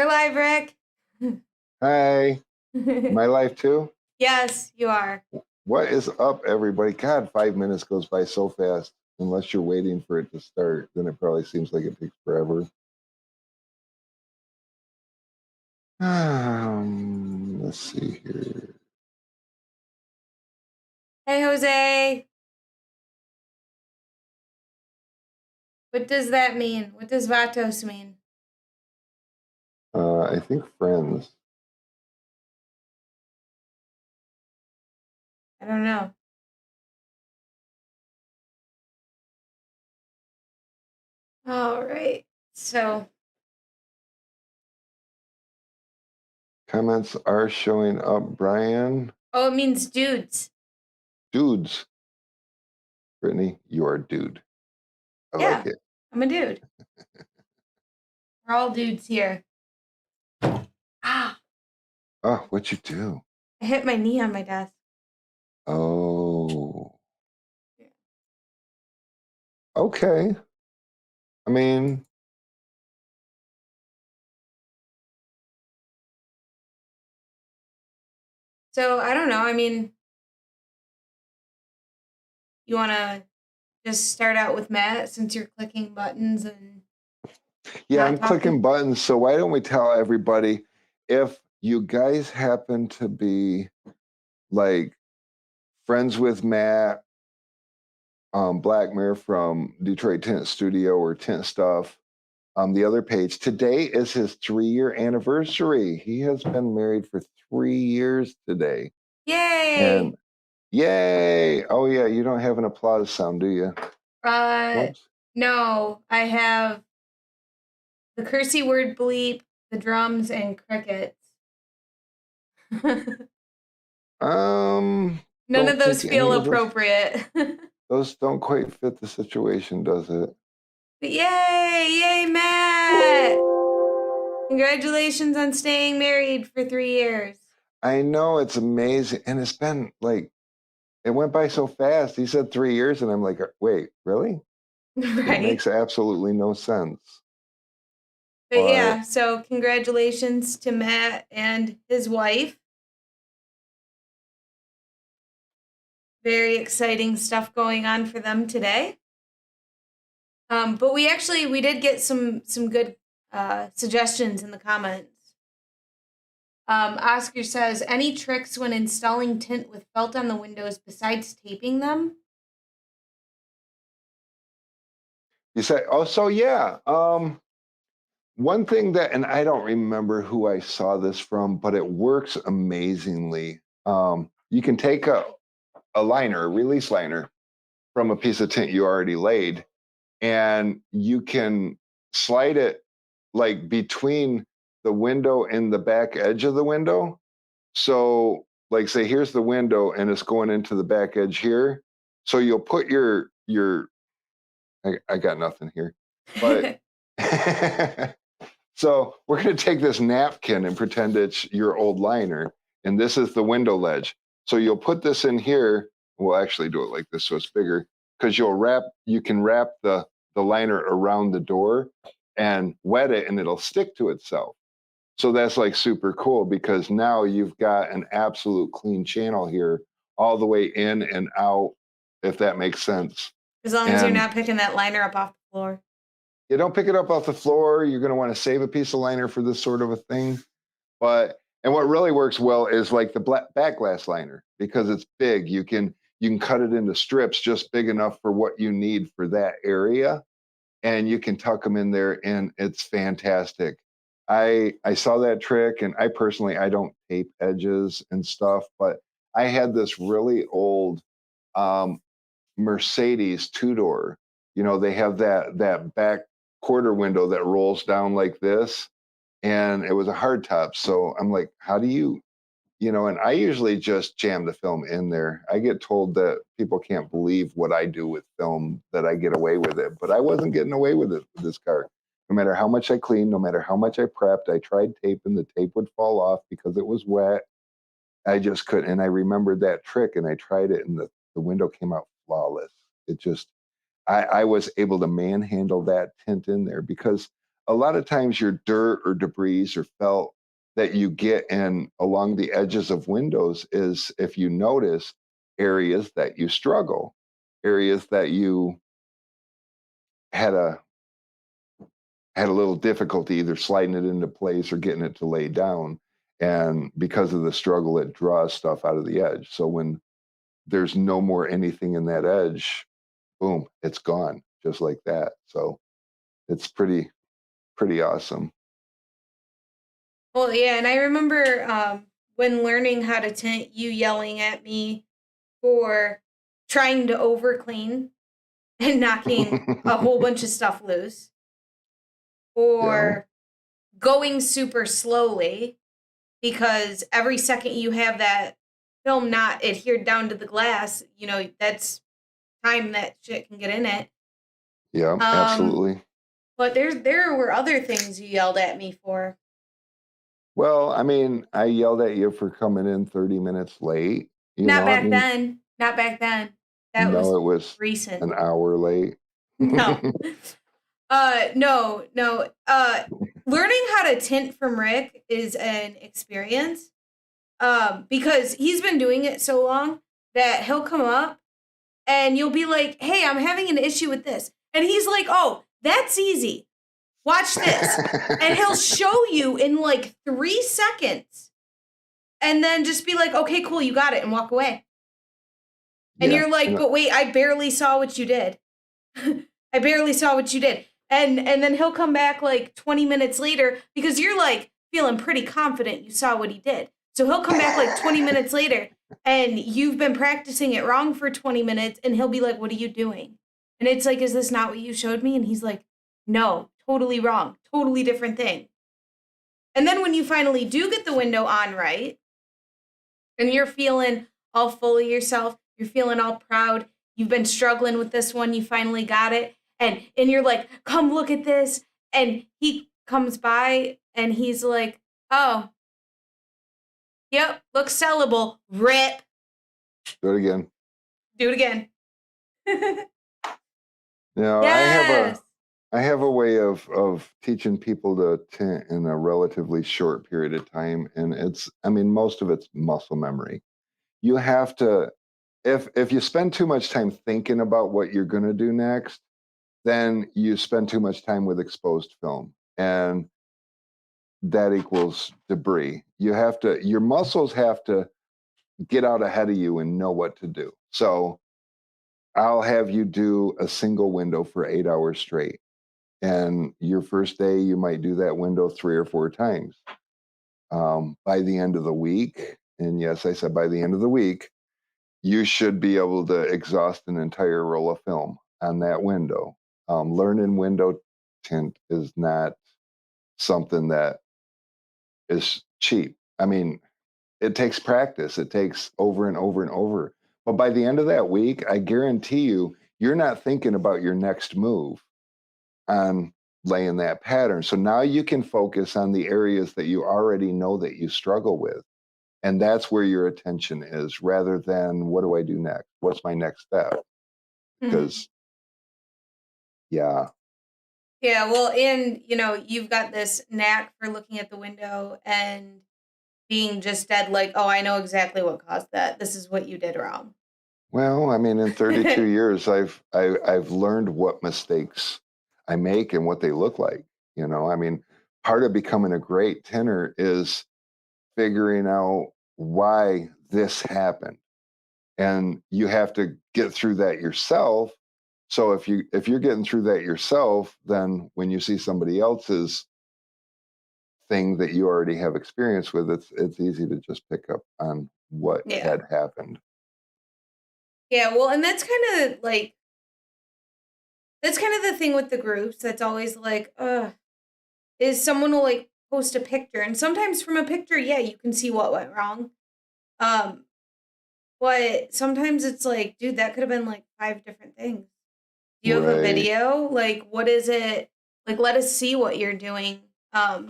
We're live, Rick. Hi, my life too? Yes, you are. What is up, everybody? God, 5 minutes goes by so fast. Unless you're waiting for it to start, then it probably seems like it takes forever. Let's see here. Hey, Jose. What does that mean? What does Vatos mean? I think friends. I don't know. All right. So, Comments are showing up, Brian. oh, it means dudes. Dudes. Brittany, you are a dude. I like it. I'm a dude. We're all dudes here. Ah, Oh, what'd you do? I hit my knee on my desk. Oh. Okay. I mean, So, I don't know. I mean, you want to just start out with Matt since you're clicking buttons and yeah, not I'm talking? clicking buttons. So why don't we tell everybody if you guys happen to be like friends with Matt Blackmere from Detroit Tint Studio or Tint Stuff, the other page, today is his 3-year anniversary. He has been married for 3 years today. Yay! And yay! Oh yeah, you don't have an applause sound, do you? Whoops. No, I have the cursey word bleep, the drums, and crickets. None of Don't those think any feel of those appropriate. those don't quite fit the situation, does it? But yay, Matt! Congratulations on staying married for 3 years. I know, it's amazing, and it's been like it went by so fast. He said 3 years, and I'm like, wait, really? It Right? makes absolutely no sense. But yeah, so congratulations to Matt and his wife. Very exciting stuff going on for them today. But we did get some good suggestions in the comments. Oscar says, any tricks when installing tint with felt on the windows besides taping them? You say, oh, so yeah. One thing that, and I don't remember who I saw this from, but it works amazingly. You can take a liner, a release liner from a piece of tint you already laid, and you can slide it like between the window and the back edge of the window. So, like, say, here's the window, and it's going into the back edge here. So you'll put your I got nothing here, but so we're going to take this napkin and pretend it's your old liner, and this is the window ledge. So you'll put this in here. We'll actually do it like this so it's bigger, because you can wrap the liner around the door and wet it, and it'll stick to itself. So that's like super cool, because now you've got an absolute clean channel here all the way in and out, if that makes sense. As long as you're not picking that liner up off the floor. You don't pick it up off the floor. You're going to want to save a piece of liner for this sort of a thing. And what really works well is like the back glass liner, because it's big. You can cut it into strips just big enough for what you need for that area, and you can tuck them in there, and it's fantastic. I saw that trick, and I personally, I don't tape edges and stuff, but I had this really old Mercedes two-door. They have that back quarter window that rolls down like this, and it was a hardtop. So I'm like, how do you, and I usually just jam the film in there. I get told that people can't believe what I do with film, that I get away with it, but I wasn't getting away with it with this car. No matter how much I cleaned, no matter how much I prepped, I tried taping, the tape would fall off because it was wet. I just couldn't. And I remembered that trick, and I tried it, and the window came out flawless. It just, I was able to manhandle that tint in there, because a lot of times your dirt or debris or felt that you get in along the edges of windows is, if you notice, areas that you struggle, areas that you had a had a little difficulty either sliding it into place or getting it to lay down. And because of the struggle, it draws stuff out of the edge. So when there's no more anything in that edge, boom, it's gone just like that. So it's pretty awesome. Well, yeah, and I remember when learning how to tint, you yelling at me for trying to over clean and knocking a whole bunch of stuff loose, Yeah. or going super slowly because every second you have that film not adhered down to the glass, that's time that shit can get in it. Yeah, Um, absolutely. but there were other things you yelled at me for. Well, I mean, I yelled at you for coming in 30 minutes late. Not I back mean, then. Not back then. That no, was it was recent. an hour late. No. No. Learning how to tint from Rick is an experience. Because he's been doing it so long that he'll come up and you'll be like, "Hey, I'm having an issue with this." And he's like, "Oh, that's easy. Watch this." And he'll show you in like 3 seconds and then just be like, "Okay, cool, you got it," and walk away. And Yeah. you're like, "But wait, I barely saw what you did." I barely saw what you did. And then he'll come back like 20 minutes later because you're like feeling pretty confident you saw what he did. So he'll come back like 20 minutes later and you've been practicing it wrong for 20 minutes and he'll be like, "What are you doing?" And it's like, "Is this not what you showed me?" And he's like, "No, totally wrong. Totally different thing." And then when you finally do get the window on right and you're feeling all full of yourself, you're feeling all proud, you've been struggling with this one, you finally got it, and you're like, "Come look at this." And he comes by and he's like, "Oh, yep, looks sellable. Rip." Do it again. Do it again. Now, Yes. I have a way of teaching people to tint in a relatively short period of time, and I mean, most of it's muscle memory. You have to, if you spend too much time thinking about what you're going to do next, then you spend too much time with exposed film, and that equals debris. Your muscles have to get out ahead of you and know what to do. So I'll have you do a single window for 8 hours straight. And your first day, you might do that window 3 or 4 times. By the end of the week, and yes, I said by the end of the week, you should be able to exhaust an entire roll of film on that window. Learning window tint is not something that is cheap. I mean, it takes practice. It takes over and over and over. But by the end of that week, I guarantee you, you're not thinking about your next move on laying that pattern. So now you can focus on the areas that you already know that you struggle with. And that's where your attention is rather than what do I do next? What's my next step? Mhm. Because, yeah, Yeah, well, and you've got this knack for looking at the window and being just dead like, "Oh, I know exactly what caused that. This is what you did wrong." well, I mean, in 32 years, I've learned what mistakes I make and what they look like. I mean, part of becoming a great tenor is figuring out why this happened, and you have to get through that yourself. So if you're getting through that yourself, then when you see somebody else's thing that you already have experience with, it's easy to just pick up on what Yeah. had happened. Yeah, well, and that's kind of the thing with the groups that's always like, is someone will like post a picture. And sometimes from a picture, yeah, you can see what went wrong. Um, but sometimes it's like, dude, that could have been like 5 different things. Do you have a Right. video? Like, what is it? Like, let us see what you're doing, so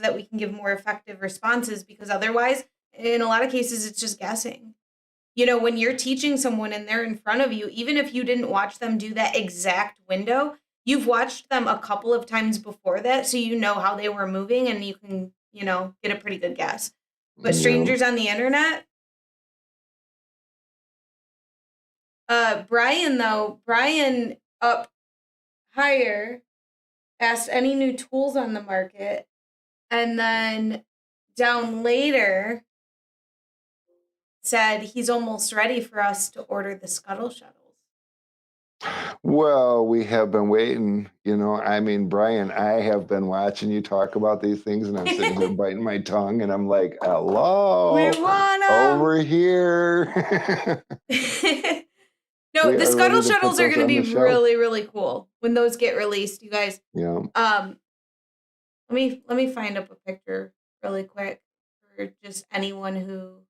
that we can give more effective responses because otherwise, in a lot of cases, it's just guessing. When you're teaching someone and they're in front of you, even if you didn't watch them do that exact window, you've watched them a couple of times before that, so you know how they were moving and you can, get a pretty good guess. But Yeah. strangers on the internet, Brian up higher asked any new tools on the market, and then down later said he's almost ready for us to order the scuttle shuttles. Well, we have been waiting, I mean, Brian, I have been watching you talk about these things and I'm sitting here biting my tongue and I'm like, We hello, want 'em! over here. No, We the are scuttle ready to put shuttles are those going to on be the shelf. really, really cool when those get released, you guys. Yeah. Let me find up a picture really quick for just anyone who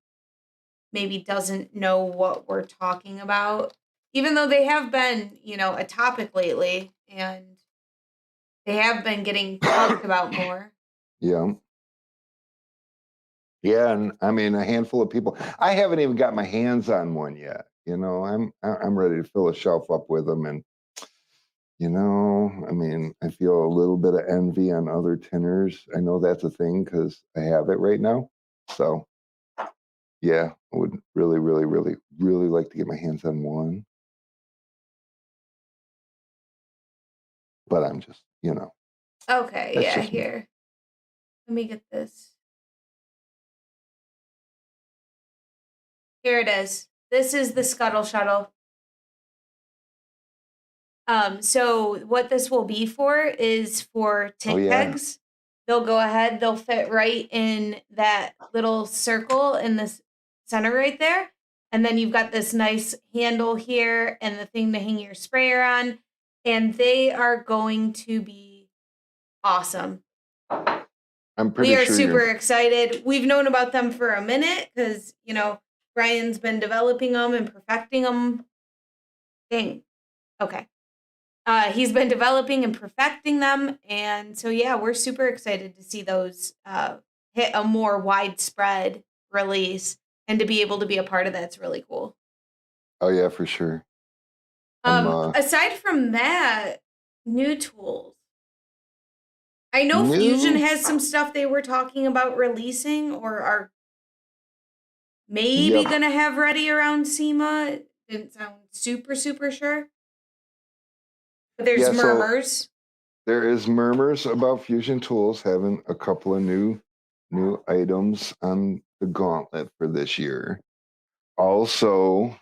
maybe doesn't know what we're talking about. Even though they have been, a topic lately and they have been getting talked about more. Yeah. Yeah, and I mean a handful of people. I haven't even got my hands on one yet. I'm ready to fill a shelf up with them, and I mean, I feel a little bit of envy on other tinners. I know that's a thing because I have it right now. So yeah, I would really, really, really, really like to get my hands on one. But I'm just, Okay, that's yeah, just me. here. Let me get this. Here it is. This is the scuttle shuttle. So what this will be for is for tent yeah. kegs. They'll go ahead, they'll fit right in that little circle in the center right there. And then you've got this nice handle here and the thing to hang your sprayer on. And they are going to be awesome. I'm pretty We are sure super excited. We've known about them for a minute because, Brian's been developing them and perfecting them. Dang. Okay. He's been developing and perfecting them. And so, yeah, we're super excited to see those hit a more widespread release and to be able to be a part of that's really cool. Oh, yeah, for sure. I'm Aside from that, new tools. I know new. Fusion has some stuff they were talking about releasing or are maybe Yep. going to have ready around SEMA. Didn't sound super, super sure. But there's Yeah, so murmurs. there is murmurs about Fusion Tools having a couple of new items on the gauntlet for this year. Also,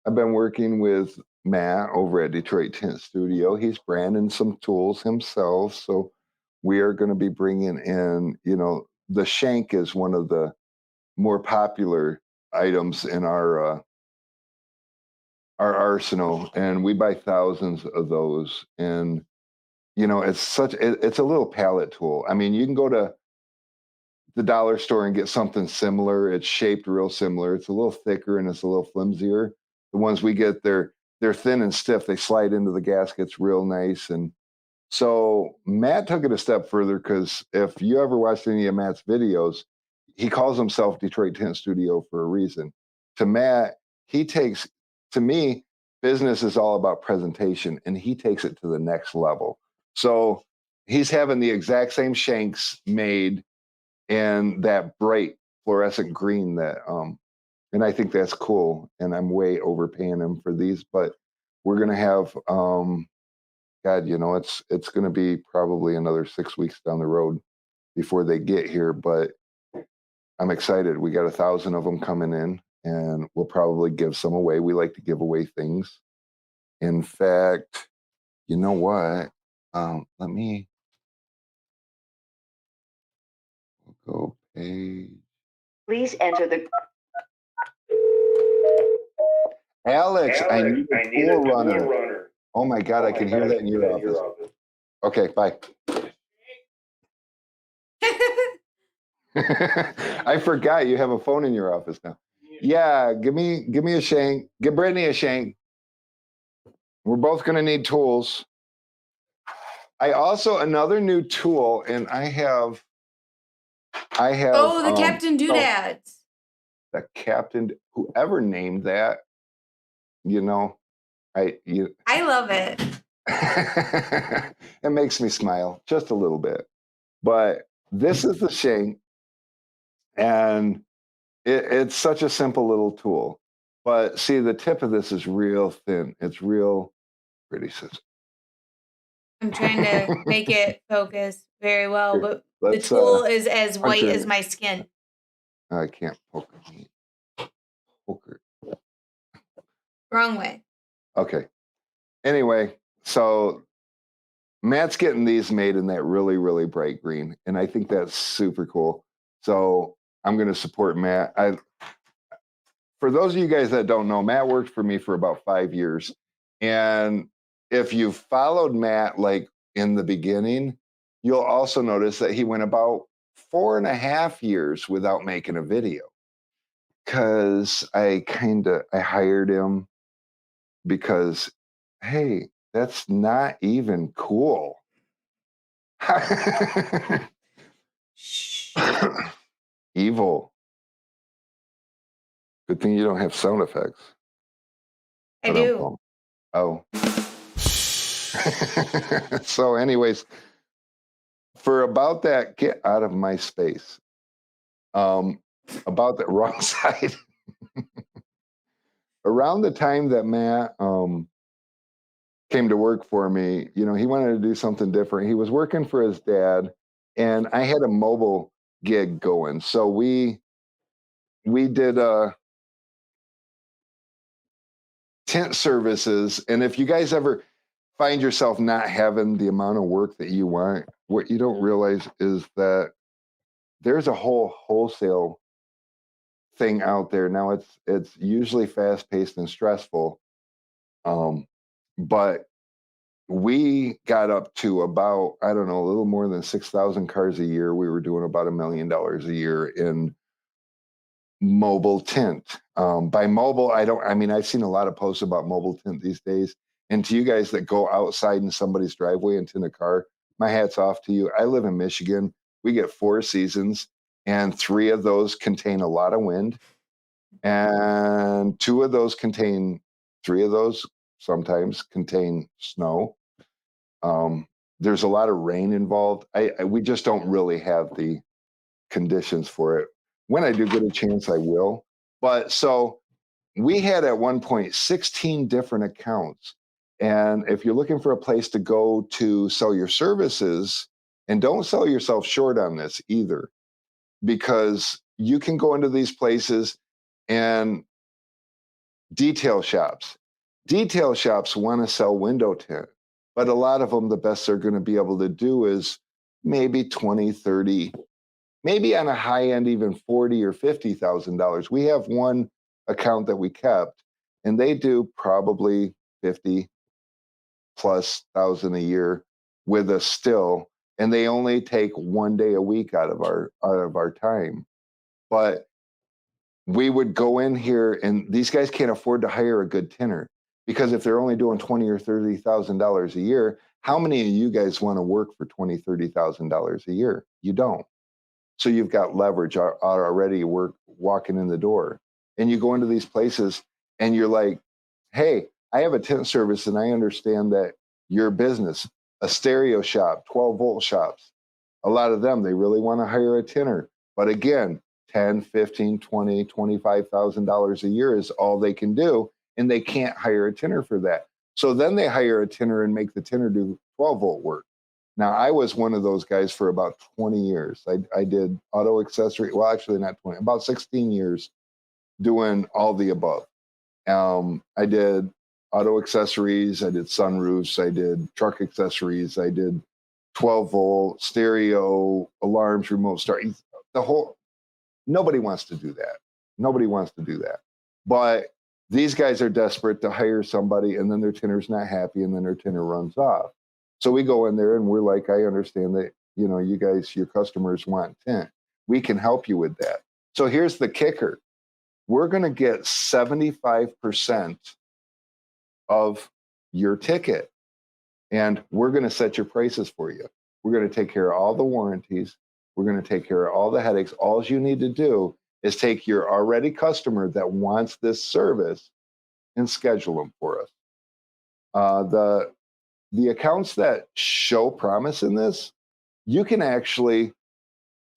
I've been working with Matt over at Detroit Tint Studio. He's branding some tools himself, so we are going to be bringing in, the shank is one of the more popular items in our arsenal, and we buy thousands of those. And it's a little palette tool. I mean, you can go to the dollar store and get something similar. It's shaped real similar. It's a little thicker and it's a little flimsier. The ones we get, they're thin and stiff. They slide into the gaskets real nice. And so Matt took it a step further because if you ever watched any of Matt's videos, he calls himself Detroit Tint Studio for a reason. To Matt, to me, business is all about presentation, and he takes it to the next level. So he's having the exact same shanks made in that bright fluorescent green and I think that's cool. And I'm way overpaying him for these, but we're gonna have God, it's gonna be probably another 6 weeks down the road before they get here, but I'm excited. We got 1,000 of them coming in, and we'll probably give some away. We like to give away things. In fact, you know what? Let me go page. Please enter the. Alex, I need a tool runner. Oh my God, I can hear that in your office. Okay, bye. I forgot you have a phone in your office now. Yeah, give me a shank. Give Brittany a shank. We're both gonna need tools. I also another new tool, and I have. Oh, the Captain Doodads. The Captain, whoever named that, I love it. It makes me smile just a little bit. But this is the shank, and it's such a simple little tool. But see, the tip of this is real thin. It's real pretty. I'm trying to make it focus very well, Here, but the let's tool is as punch white it as in. my skin. I can't poke it. Poker. Wrong way. Okay. Anyway, so Matt's getting these made in that really, really bright green, and I think that's super cool. So I'm going to support Matt. For those of you guys that don't know, Matt worked for me for about 5 years, and if you followed Matt like in the beginning, you'll also notice that he went about 4.5 years without making a video because I hired him because, hey, that's not even cool. Shh. Evil. Good thing you don't have sound effects. I do. Oh. So, anyways, for about that, get out of my space. About the wrong side. Around the time that Matt came to work for me, he wanted to do something different. He was working for his dad, and I had a mobile gig going. So we did tent services. And if you guys ever find yourself not having the amount of work that you want, what you don't realize is that there's a whole wholesale thing out there. Now it's usually fast paced and stressful. But we got up to about, I don't know, a little more than 6,000 cars a year. We were doing about $1 million a year in mobile tint. By mobile, I've seen a lot of posts about mobile tint these days. And to you guys that go outside in somebody's driveway and tint a car, my hat's off to you. I live in Michigan. We get 4 seasons, and 3 of those contain a lot of wind, and 3 of those sometimes contain snow. There's a lot of rain involved. We just don't really have the conditions for it. When I do get a chance, I will. But so we had at one point 16 different accounts. And if you're looking for a place to go to sell your services, and don't sell yourself short on this either, because you can go into these places and detail shops. Detail shops want to sell window tint, but a lot of them, the best they're going to be able to do is maybe 20, 30, maybe on a high end, even 40 or $50,000. We have one account that we kept, and they do probably 50 plus thousand a year with us still, and they only take 1 day a week out of our time. But we would go in here, and these guys can't afford to hire a good tinner, because if they're only doing $20,000 or $30,000 a year, how many of you guys want to work for $20,000, $30,000 a year? You don't. So you've got leverage already walking in the door. And you go into these places and you're like, hey, I have a tent service and I understand that your business, a stereo shop, 12-volt shops, a lot of them, they really want to hire a tinner. But again, 10, 15, 20, $25,000 a year is all they can do. And they can't hire a tinner for that. So then they hire a tinner and make the tinner do 12-volt work. Now, I was one of those guys for about 20 years. I did auto accessory. Well, actually, not 20, about 16 years doing all the above. I did auto accessories. I did sunroofs. I did truck accessories. I did 12-volt stereo alarms, remote start. Nobody wants to do that. Nobody wants to do that. But these guys are desperate to hire somebody, and then their tinner's not happy, and then their tinner runs off. So we go in there and we're like, I understand that, you guys, your customers want tint. We can help you with that. So here's the kicker. We're going to get 75% of your ticket, and we're going to set your prices for you. We're going to take care of all the warranties. We're going to take care of all the headaches. All you need to do is take your already customer that wants this service and schedule them for us. the accounts that show promise in this, you can actually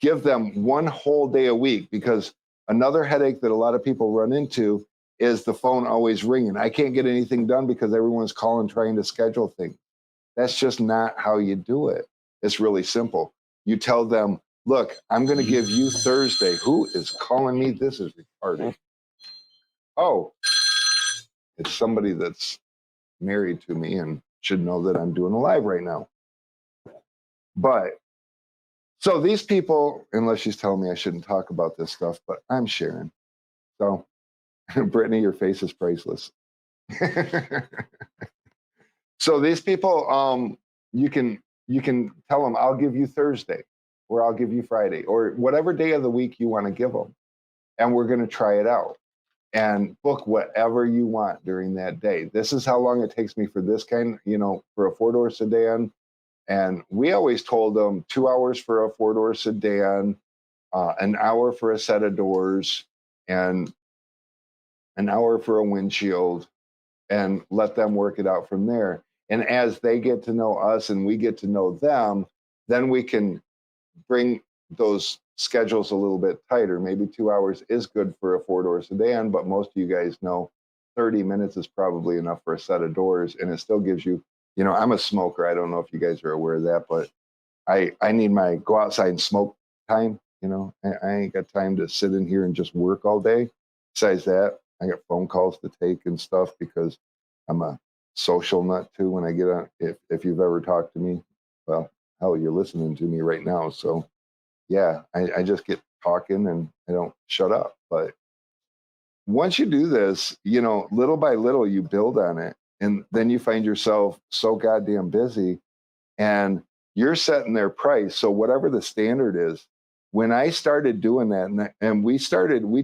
give them one whole day a week, because another headache that a lot of people run into is the phone always ringing. I can't get anything done because everyone's calling trying to schedule things. That's just not how you do it. It's really simple. You tell them, look, I'm going to give you Thursday. Who is calling me? This is retarded. Oh, it's somebody that's married to me and should know that I'm doing a live right now. But so these people, unless she's telling me I shouldn't talk about this stuff, but I'm sharing. So Brittany, your face is priceless. So these people, you can tell them, I'll give you Thursday, or I'll give you Friday, or whatever day of the week you want to give them, and we're going to try it out and book whatever you want during that day. This is how long it takes me for this kind, for a 4-door sedan. And we always told them 2 hours for a 4-door sedan, an hour for a set of doors, and an hour for a windshield, and let them work it out from there. And as they get to know us and we get to know them, then we can bring those schedules a little bit tighter. Maybe 2 hours is good for a 4-door sedan, but most of you guys know 30 minutes is probably enough for a set of doors, and it still gives you, I'm a smoker. I don't know if you guys are aware of that, but I need my go outside and smoke time. I ain't got time to sit in here and just work all day. Besides that, I got phone calls to take and stuff because I'm a social nut too. When I get on, if you've ever talked to me, well, hell, you're listening to me right now. So yeah, I just get talking and I don't shut up. But once you do this, little by little, you build on it. And then you find yourself so goddamn busy and you're setting their price. So whatever the standard is, when I started doing that, and we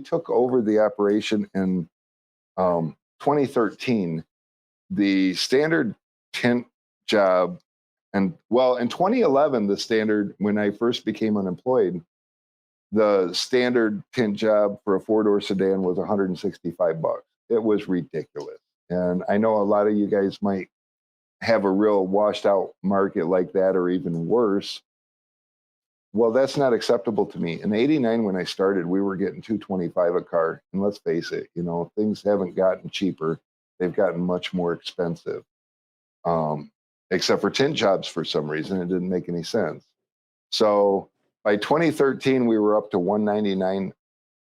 took over the operation in 2013, the standard tint job, and well, in 2011, the standard, when I first became unemployed, the standard tint job for a 4-door sedan was $165. It was ridiculous. And I know a lot of you guys might have a real washed out market like that, or even worse. Well, that's not acceptable to me. In '89, when I started, we were getting $225 a car. And let's face it, things haven't gotten cheaper. They've gotten much more expensive. Except for tint jobs, for some reason, it didn't make any sense. So by 2013, we were up to $199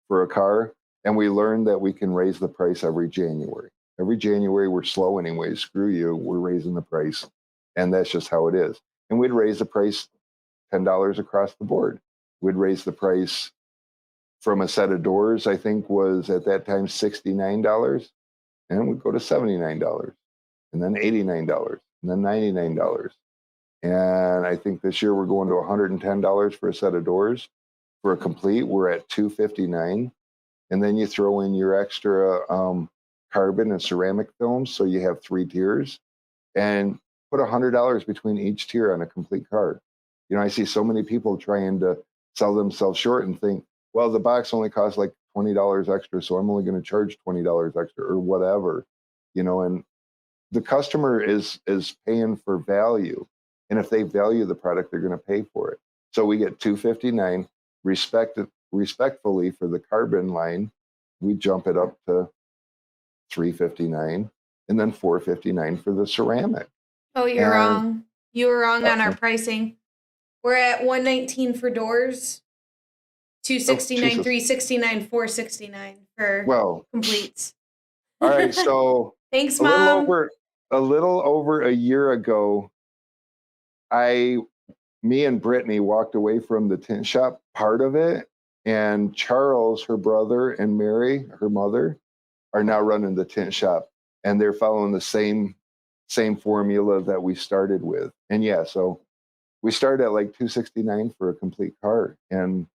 for a car. And we learned that we can raise the price every January. Every January, we're slow anyway. Screw you. We're raising the price. And that's just how it is. And we'd raise the price $10 across the board. We'd raise the price from a set of doors, I think was at that time $69. And we'd go to $79. And then $89. And then $99. And I think this year we're going to $110 for a set of doors. For a complete, we're at $259. And then you throw in your extra carbon and ceramic films, so you have 3 tiers, and put $100 between each tier on a complete car. I see so many people trying to sell themselves short and think, well, the box only costs like $20 extra, so I'm only going to charge $20 extra or whatever, and the customer is paying for value. And if they value the product, they're going to pay for it. So we get $259. Respectfully, for the carbon line, we jump it up to $359, and then $459 for the ceramic. Oh, you're wrong. You were wrong on our pricing. We're at $119 for doors, $269, $369, $469 for completes. All right, so thanks, Mom. A little over a year ago, me and Brittany walked away from the tint shop part of it, and Charles, her brother, and Mary, her mother, are now running the tint shop, and they're following the same formula that we started with. And yeah, so we started at like $269 for a complete car, and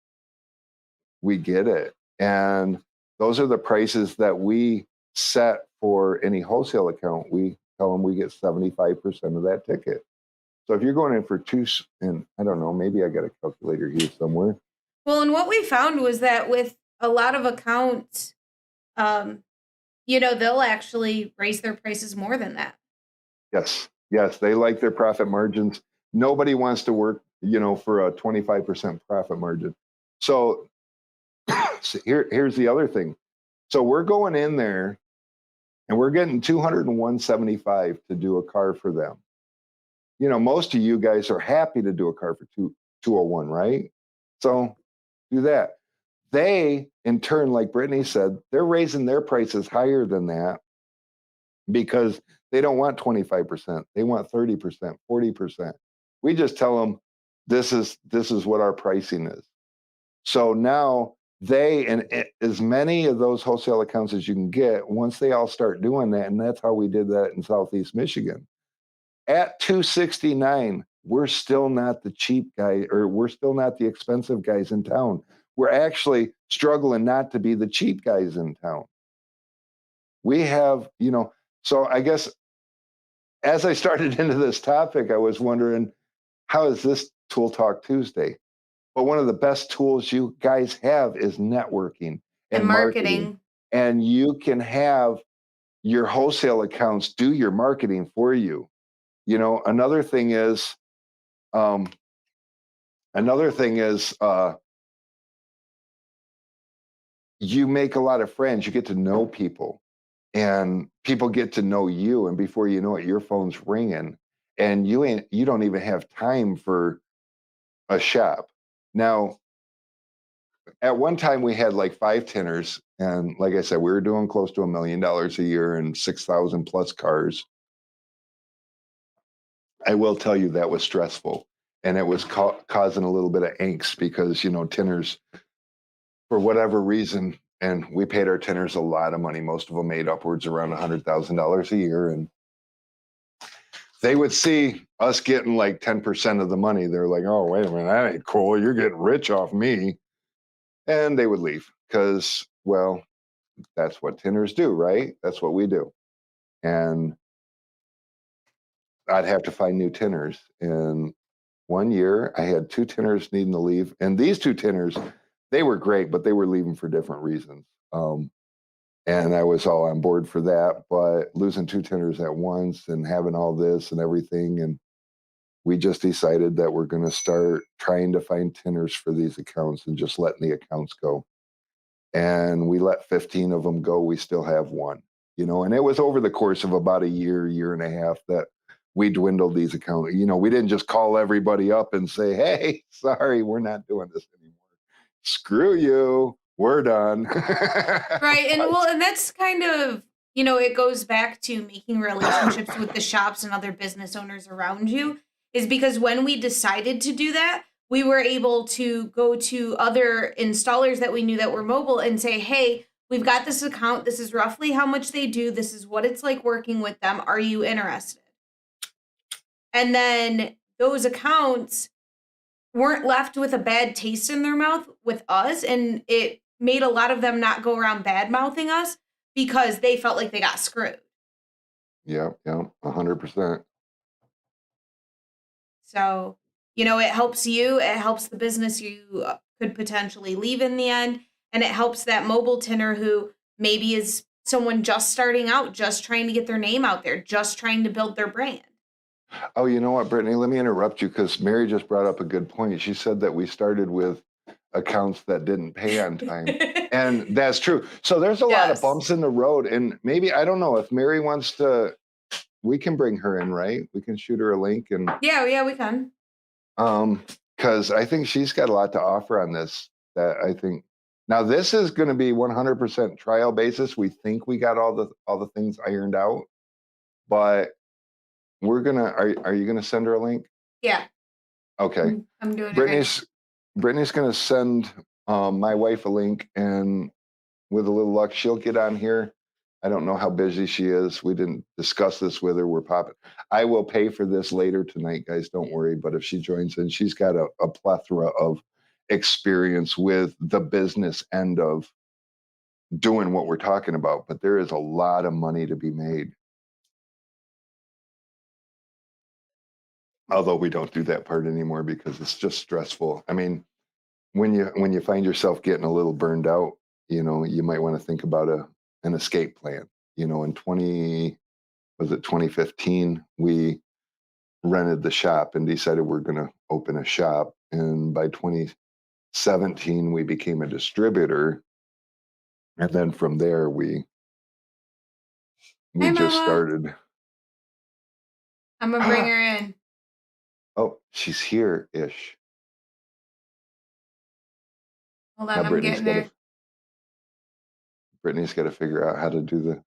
we get it. And those are the prices that we set for any wholesale account. We tell them we get 75% of that ticket. So if you're going in for and I don't know, maybe I got a calculator here somewhere. Well, and what we found was that with a lot of accounts, they'll actually raise their prices more than that. Yes. Yes, they like their profit margins. Nobody wants to work, for a 25% profit margin. So, so here's the other thing. So we're going in there and we're getting 201.75 to do a car for them. Most of you guys are happy to do a car for 201, right? So do that. They, in turn, like Brittany said, they're raising their prices higher than that because they don't want 25%. They want 30%, 40%. We just tell them this is what our pricing is. So now they, and as many of those wholesale accounts as you can get, once they all start doing that, and that's how we did that in Southeast Michigan. At 269, we're still not the cheap guy, or we're still not the expensive guys in town. We're actually struggling not to be the cheap guys in town. We have, so I guess as I started into this topic, I was wondering, how is this Tool Talk Tuesday? But one of the best tools you guys have is networking And marketing. And you can have your wholesale accounts do your marketing for you. Another thing is, you make a lot of friends. You get to know people, and people get to know you. And before you know it, your phone's ringing, and you don't even have time for a shop. Now, at one time we had like 5 tinners, and like I said, we were doing close to $1 million a year and 6,000 plus cars. I will tell you that was stressful, and it was causing a little bit of angst because tinners, for whatever reason, and we paid our tinners a lot of money. Most of them made upwards around $100,000 a year, and they would see us getting like 10% of the money. They're like, "Oh, wait a minute, that ain't cool. You're getting rich off me," and they would leave because, well, that's what tinners do, right? That's what we do, and I'd have to find new tinners. And one year I had 2 tinners needing to leave. And these 2 tinners, they were great, but they were leaving for different reasons. And I was all on board for that. But losing 2 tinners at once and having all this and everything. And we just decided that we're going to start trying to find tinners for these accounts and just letting the accounts go. And we let 15 of them go. We still have 1, and it was over the course of about a year and a half that we dwindled these accounts. We didn't just call everybody up and say, "Hey, sorry, we're not doing this anymore. Screw you. We're done." Right. And that's kind of, it goes back to making relationships with the shops and other business owners around you, is because when we decided to do that, we were able to go to other installers that we knew that were mobile and say, "Hey, we've got this account. This is roughly how much they do. This is what it's like working with them. Are you interested?" And then those accounts weren't left with a bad taste in their mouth with us. And it made a lot of them not go around bad mouthing us because they felt like they got screwed. Yeah, 100%. So, it helps you, it helps the business you could potentially leave in the end. And it helps that mobile tinner who maybe is someone just starting out, just trying to get their name out there, just trying to build their brand. Oh, you know what, Brittany? Let me interrupt you because Mary just brought up a good point. She said that we started with accounts that didn't pay on time. And that's true. So there's a lot of Yes. bumps in the road. And maybe, I don't know, if Mary wants to, we can bring her in, right? We can shoot her a link and Yeah, we can. because I think she's got a lot to offer on this. That I think now this is going to be 100% trial basis. We think we got all the things ironed out, but we're gonna. Are you gonna send her a link? Yeah, Okay. I'm doing it right. Brittany's gonna send my wife a link, and with a little luck, she'll get on here. I don't know how busy she is. We didn't discuss this with her. We're popping. I will pay for this later tonight, guys. Don't worry. But if she joins in, she's got a plethora of experience with the business end of doing what we're talking about. But there is a lot of money to be made. Although we don't do that part anymore because it's just stressful. I mean, when you find yourself getting a little burned out, you might want to think about an escape plan. In 2015, we rented the shop and decided we're going to open a shop. And by 2017, we became a distributor. And then from there, we Hi, just Mama. started. I'm gonna bring her in. Oh, she's here-ish. Hold on, Now I'm Brittany's getting got there. to figure out how to do the.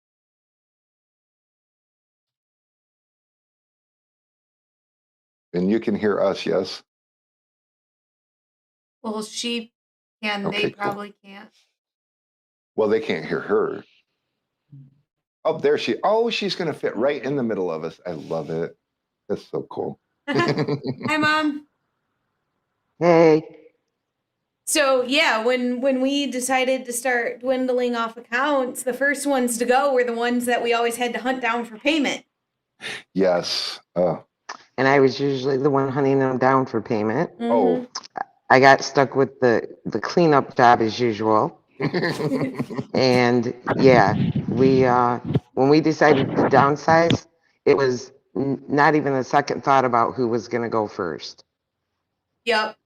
And you can hear us, yes? Well, she can. Okay, They cool. probably can't. Well, they can't hear her. Oh, there she. Oh, she's going to fit right in the middle of us. I love it. That's so cool. Hi, Mom. Hey, So yeah, when we decided to start dwindling off accounts, the first ones to go were the ones that we always had to hunt down for payment. Yes. and I was usually the one hunting them down for payment. Oh. I got stuck with the cleanup job as usual. And yeah, we when we decided to downsize, it was not even a second thought about who was going to go first, Yep.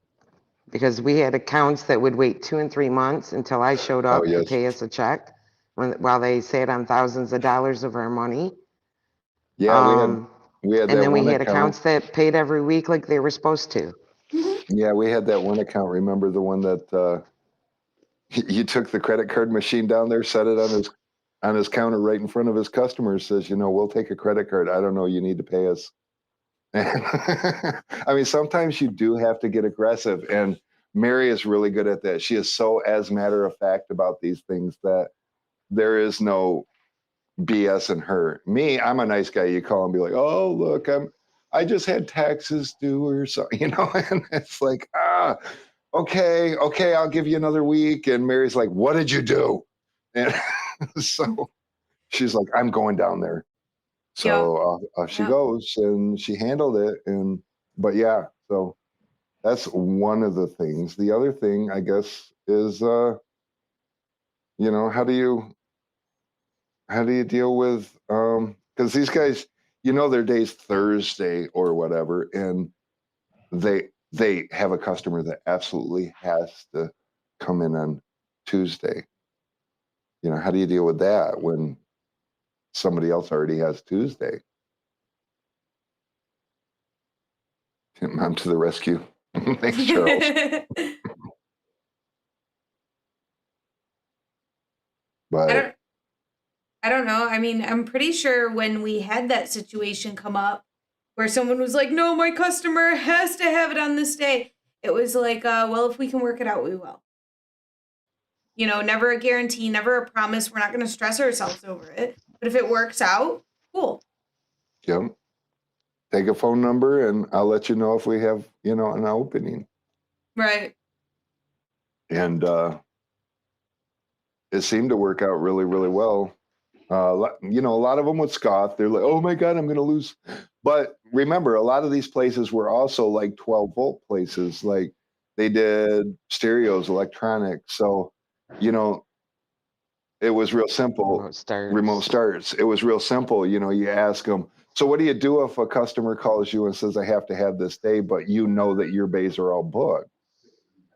because we had accounts that would wait 2 and 3 months until I showed up to yes. pay us a check, while they sat on thousands of dollars of our money. Yeah, we had that And then we one had account. accounts that paid every week like they were supposed to. Yeah, we had that one account. Remember the one that you took the credit card machine down there, set it on his counter right in front of his customers, says, we'll take a credit card. I don't know, you need to pay us. I mean, sometimes you do have to get aggressive, and Mary is really good at that. She is so as matter of fact about these things that there is no BS in her. Me, I'm a nice guy. You call and be like, oh, look, I just had taxes due or something, and it's like, okay, I'll give you another week. And Mary's like, what did you do? And so she's like, I'm going down there. So off she goes, and she handled it. But yeah, so that's one of the things. The other thing, I guess, is, how do you deal with, because these guys, their day's Thursday or whatever, and they have a customer that absolutely has to come in on Tuesday. How do you deal with that when somebody else already has Tuesday? Mom to the rescue. Thanks, Charles. But I don't know. I mean, I'm pretty sure when we had that situation come up where someone was like, no, my customer has to have it on this day, it was like, well, if we can work it out, we will. Never a guarantee, never a promise. We're not going to stress ourselves over it. But if it works out, cool. Yep. Take a phone number and I'll let you know if we have, an opening. Right. And it seemed to work out really, really well. A lot of them would scoff. They're like, oh my God, I'm going to lose. But remember, a lot of these places were also like 12-volt places. Like they did stereos, electronics. So, it was real simple. Remote starts. It was real simple. You ask them, so what do you do if a customer calls you and says, I have to have this day, but that your bays are all booked?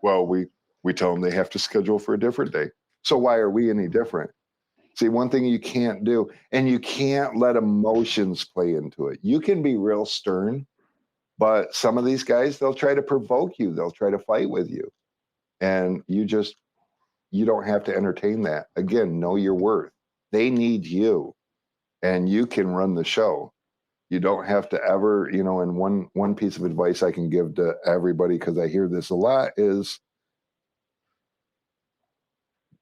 Well, we tell them they have to schedule for a different day. So why are we any different? See, one thing you can't do, and you can't let emotions play into it. You can be real stern, but some of these guys, they'll try to provoke you. They'll try to fight with you. And you don't have to entertain that. Again, know your worth. They need you, and you can run the show. You don't have to ever, and one piece of advice I can give to everybody, because I hear this a lot, is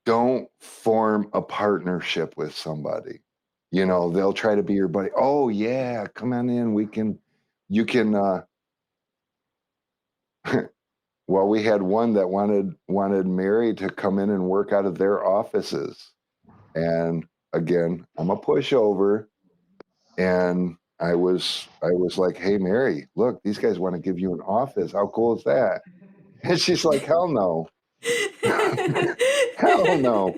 don't form a partnership with somebody. They'll try to be your buddy. Oh yeah, come on in. You can, well, we had one that wanted Mary to come in and work out of their offices. And again, I'm a pushover. And I was like, hey, Mary, look, these guys want to give you an office. How cool is that? And she's like, hell no. Hell no.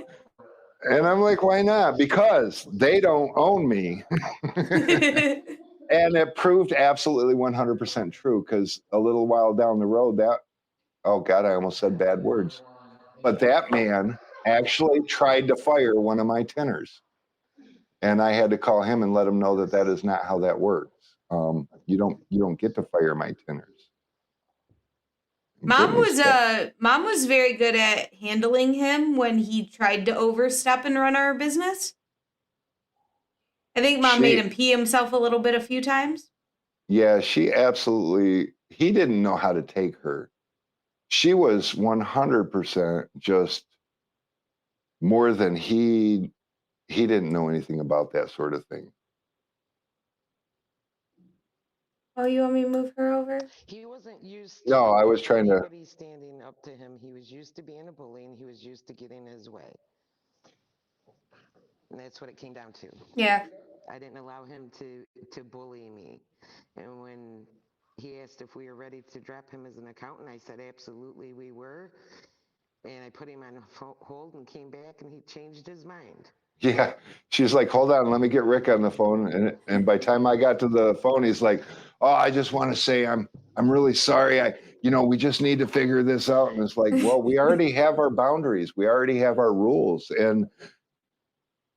And I'm like, why not? Because they don't own me. And it proved absolutely 100% true because a little while down the road, oh God, I almost said bad words. But that man actually tried to fire one of my tenors. And I had to call him and let him know that that is not how that works. You don't get to fire my tenors. Mom Brittany's Mom was very good at handling him when he tried to overstep and run our business. I think Mom made him pee himself a little bit a few times. Yeah, she absolutely. He didn't know how to take her. She was 100% just more than he didn't know anything about that sort of thing. Oh, you want me to move her over? He wasn't used No, I was trying to. anybody standing up to him. He was used to being a bully, and he was used to getting his way. And that's what it came down to. Yeah. I didn't allow him to bully me. And when he asked if we were ready to drop him as an accountant, I said absolutely we were. And I put him on hold and came back, and he changed his mind. Yeah, she's like, hold on, let me get Rick on the phone. And by the time I got to the phone, he's like, oh, I just want to say I'm really sorry. We just need to figure this out. And it's like, well, we already have our boundaries. We already have our rules. And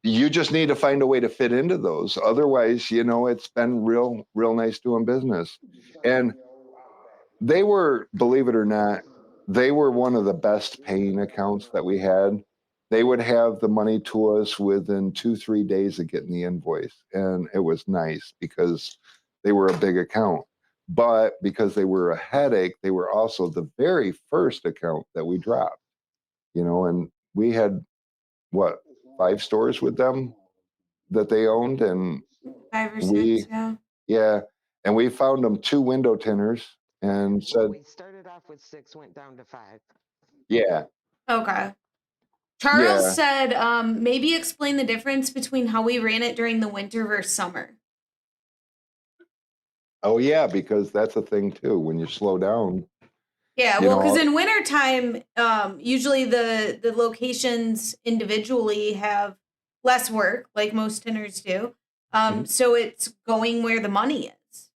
you just need to find a way to fit into those. Otherwise, it's been real nice doing business. And they were, believe it or not, they were one of the best paying accounts that we had. They would have the money to us within 2-3 days of getting the invoice. And it was nice because they were a big account. But because they were a headache, they were also the very first account that we dropped. And we had, 5 stores with them that they owned, and 5 or 6, yeah. Yeah, and we found them 2 window tinners and said, we started off with 6, went down to 5. Yeah. Okay. Charles said, maybe explain the difference between how we ran it during the winter versus summer. Oh yeah, because that's a thing too. When you slow down. Yeah, well, because in wintertime, usually the locations individually have less work, like most tinners do. So it's going where the money is.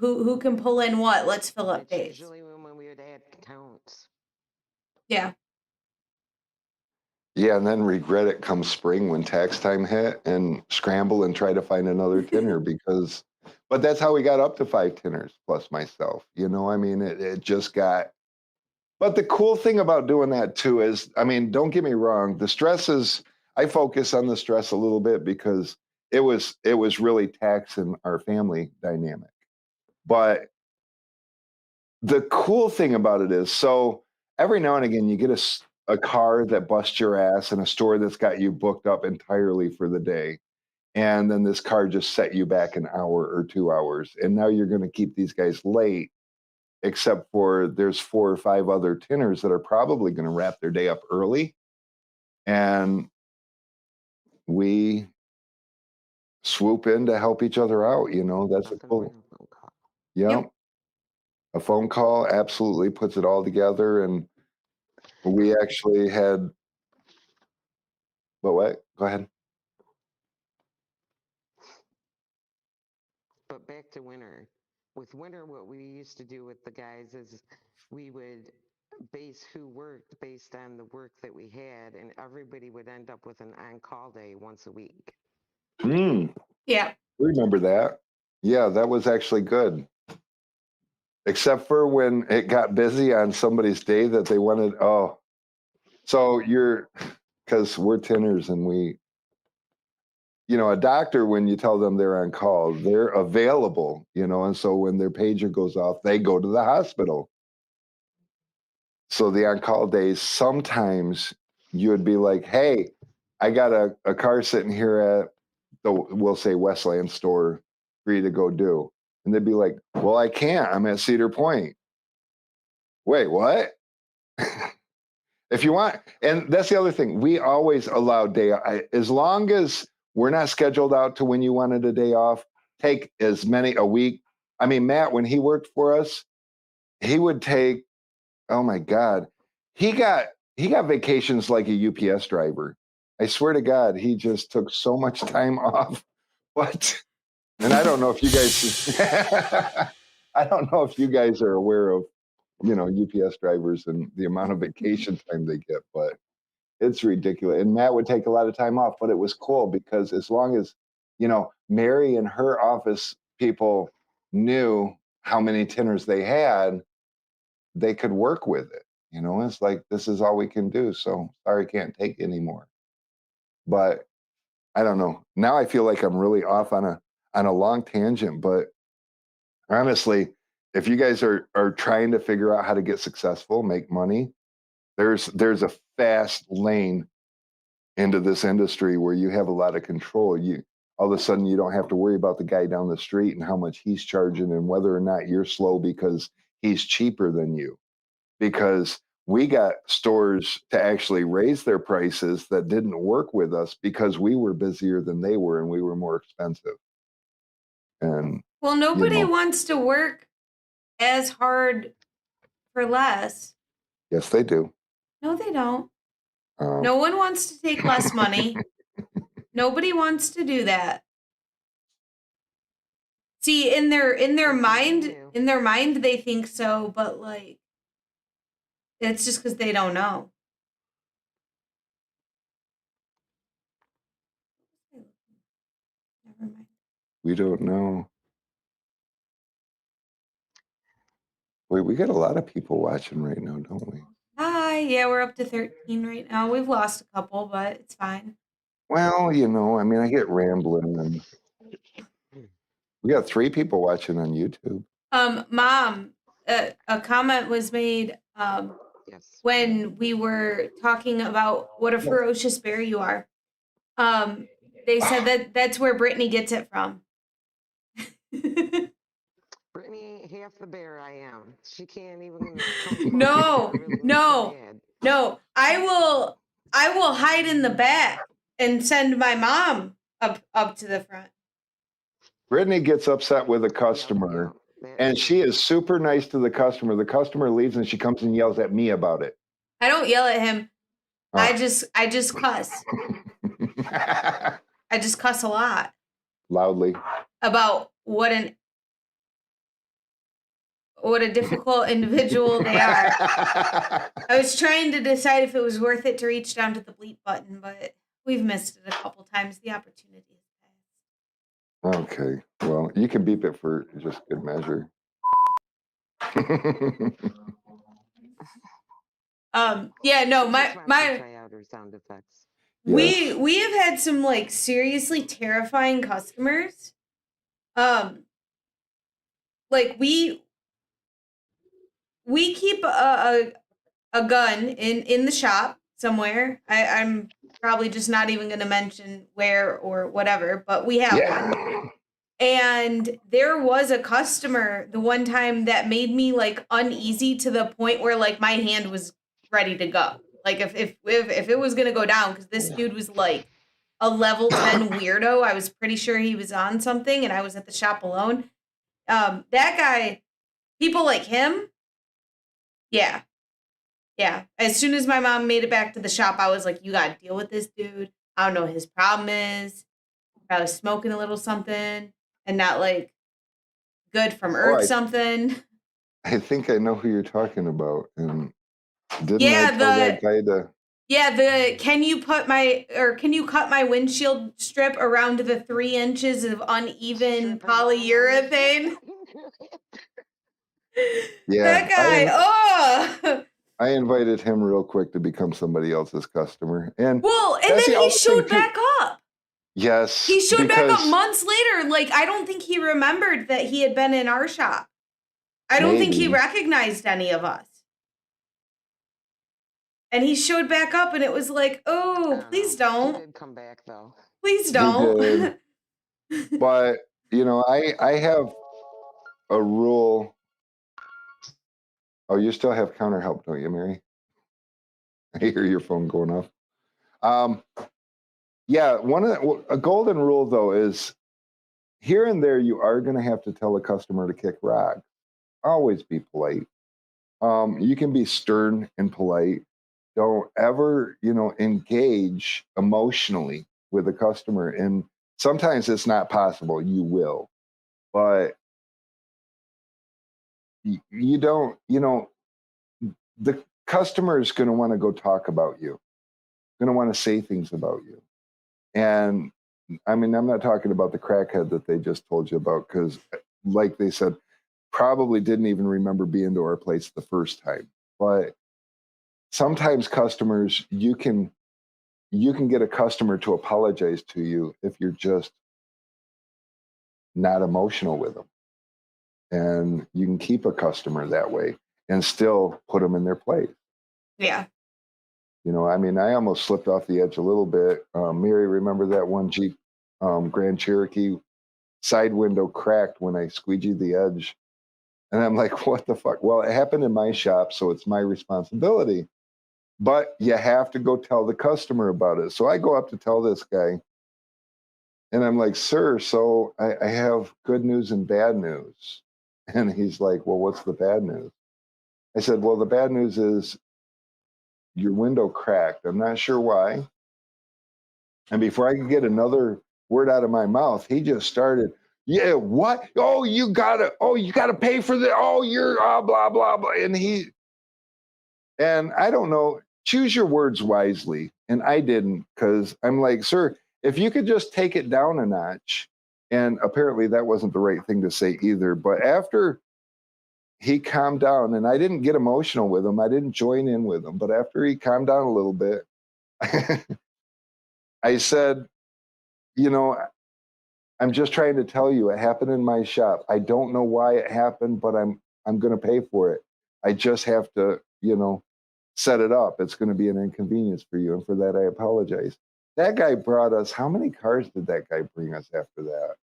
Who can pull in what? Let's fill up days. Usually when we would add counts. Yeah. Yeah, and then regret it come spring when tax time hit and scramble and try to find another tinner but that's how we got up to 5 tinners plus myself. It just got. But the cool thing about doing that too is, don't get me wrong, the stress is, I focus on the stress a little bit because it was really taxing our family dynamic. But the cool thing about it is, so every now and again you get a car that busts your ass and a store that's got you booked up entirely for the day. And then this car just set you back an hour or 2 hours. And now you're going to keep these guys late, except for there's 4 or 5 other tinners that are probably going to wrap their day up early. And we swoop in to help each other out. That's a cool. Yeah. A phone call absolutely puts it all together. And we actually had. But what? Go ahead. But back to winter. With winter, what we used to do with the guys is we would base who worked based on the work that we had, and everybody would end up with an on-call day once a week. Yeah. Remember that? Yeah, that was actually good. Except for when it got busy on somebody's day that they wanted. Oh, so because we're tinners and we. A doctor, when you tell them they're on call, they're available, and so when their pager goes off, they go to the hospital. So the on-call days, sometimes you would be like, hey, I got a car sitting here at we'll say Westland store for you to go do. And they'd be like, well, I can't. I'm at Cedar Point. Wait, what? If you want. And that's the other thing. We always allow as long as we're not scheduled out to when you wanted a day off, take as many a week. Matt, when he worked for us, he would take, oh my God, he got vacations like a UPS driver. I swear to God, he just took so much time off. But, and I don't know if you guys, I don't know if you guys are aware of, UPS drivers and the amount of vacation time they get, but it's ridiculous. And Matt would take a lot of time off, but it was cool because as long as, Mary and her office people knew how many tinners they had, they could work with it. It's like, this is all we can do. So sorry, can't take anymore. But I don't know. Now I feel like I'm really off on a long tangent, but honestly, if you guys are trying to figure out how to get successful, make money, there's a fast lane into this industry where you have a lot of control. You all of a sudden you don't have to worry about the guy down the street and how much he's charging and whether or not you're slow because he's cheaper than you. Because we got stores to actually raise their prices that didn't work with us because we were busier than they were and we were more expensive. And Well, nobody wants to work as hard for less. yes, they do. No, they don't. No one wants to take less money. Nobody wants to do that. See, in their mind, they think so, but like, it's just because they don't know. Never mind. We don't know. Wait, we got a lot of people watching right now, don't we? Hi, yeah, we're up to 13 right now. We've lost a couple, but it's fine. Well, I get rambling and we got 3 people watching on YouTube. Mom, a comment was made Yes. when we were talking about what a ferocious bear you are. They said that's where Brittany gets it from. Brittany, half the bear I am. She can't even come No, close. It really no. looks bad. No, I will hide in the back and send my mom up to the front. Brittany gets upset with a customer and she is super nice to the customer. The customer leaves and she comes and yells at me about it. I don't yell at him. Oh. I just cuss. I just cuss a lot Loudly. about what a difficult individual they are. I was trying to decide if it was worth it to reach down to the bleep button, but we've missed it a couple times. The opportunity has passed. Okay. Well, you can beep it for just good measure. Yeah, no, my Try out her sound effects. Yes. we have had some like seriously terrifying customers. Like we keep a gun in the shop somewhere. I'm probably just not even going to mention where or whatever, but we have one. And there was a customer the one time that made me like uneasy to the point where like my hand was ready to go. Like if it was going to go down, because this dude was like a level 10 weirdo. I was pretty sure he was on something and I was at the shop alone. That guy, people like him, yeah. As soon as my mom made it back to the shop, I was like, you got to deal with this dude. I don't know what his problem is. Probably smoking a little something and not like good from earth something. I think I know who you're talking about. And didn't Yeah, I tell that guy to... Yeah, can you cut my windshield strip around the 3 inches of uneven polyurethane? Yeah. That guy, I invited him real quick to become somebody else's customer. And then he showed back up. Yes. He showed back up months later. Like, I don't think he remembered that he had been in our shop. I don't think he recognized any of us. And he showed back up and it was like, oh, please don't. He did come back though. Please don't. But, I have a rule. Oh, you still have counter help, don't you, Mary? I hear your phone going off. Yeah, a golden rule though is here and there you are going to have to tell a customer to kick rocks. Always be polite. You can be stern and polite. Don't ever, engage emotionally with a customer. And sometimes it's not possible. You will, but you don't, the customer is going to want to go talk about you, going to want to say things about you. And I mean, I'm not talking about the crackhead that they just told you about, because like they said, probably didn't even remember being to our place the first time. But sometimes customers, you can get a customer to apologize to you if you're just not emotional with them. And you can keep a customer that way and still put them in their place. Yeah. I mean, I almost slipped off the edge a little bit. Mary, remember that one Jeep Grand Cherokee side window cracked when I squeegeed the edge? And I'm like, what the fuck? Well, it happened in my shop, so it's my responsibility. But you have to go tell the customer about it. So I go up to tell this guy, and I'm like, sir, so I have good news and bad news. And he's like, well, what's the bad news? I said, well, the bad news is your window cracked. I'm not sure why. And before I could get another word out of my mouth, he just started, yeah, what? Oh, you gotta pay for the, oh, you're blah, blah, blah. And I don't know, choose your words wisely. And I didn't, because I'm like, sir, if you could just take it down a notch. And apparently that wasn't the right thing to say either. But after he calmed down, and I didn't get emotional with him, I didn't join in with him, but after he calmed down a little bit, I said, I'm just trying to tell you, it happened in my shop. I don't know why it happened, but I'm going to pay for it. I just have to, set it up. It's going to be an inconvenience for you. And for that, I apologize. That guy brought us, how many cars did that guy bring us after that?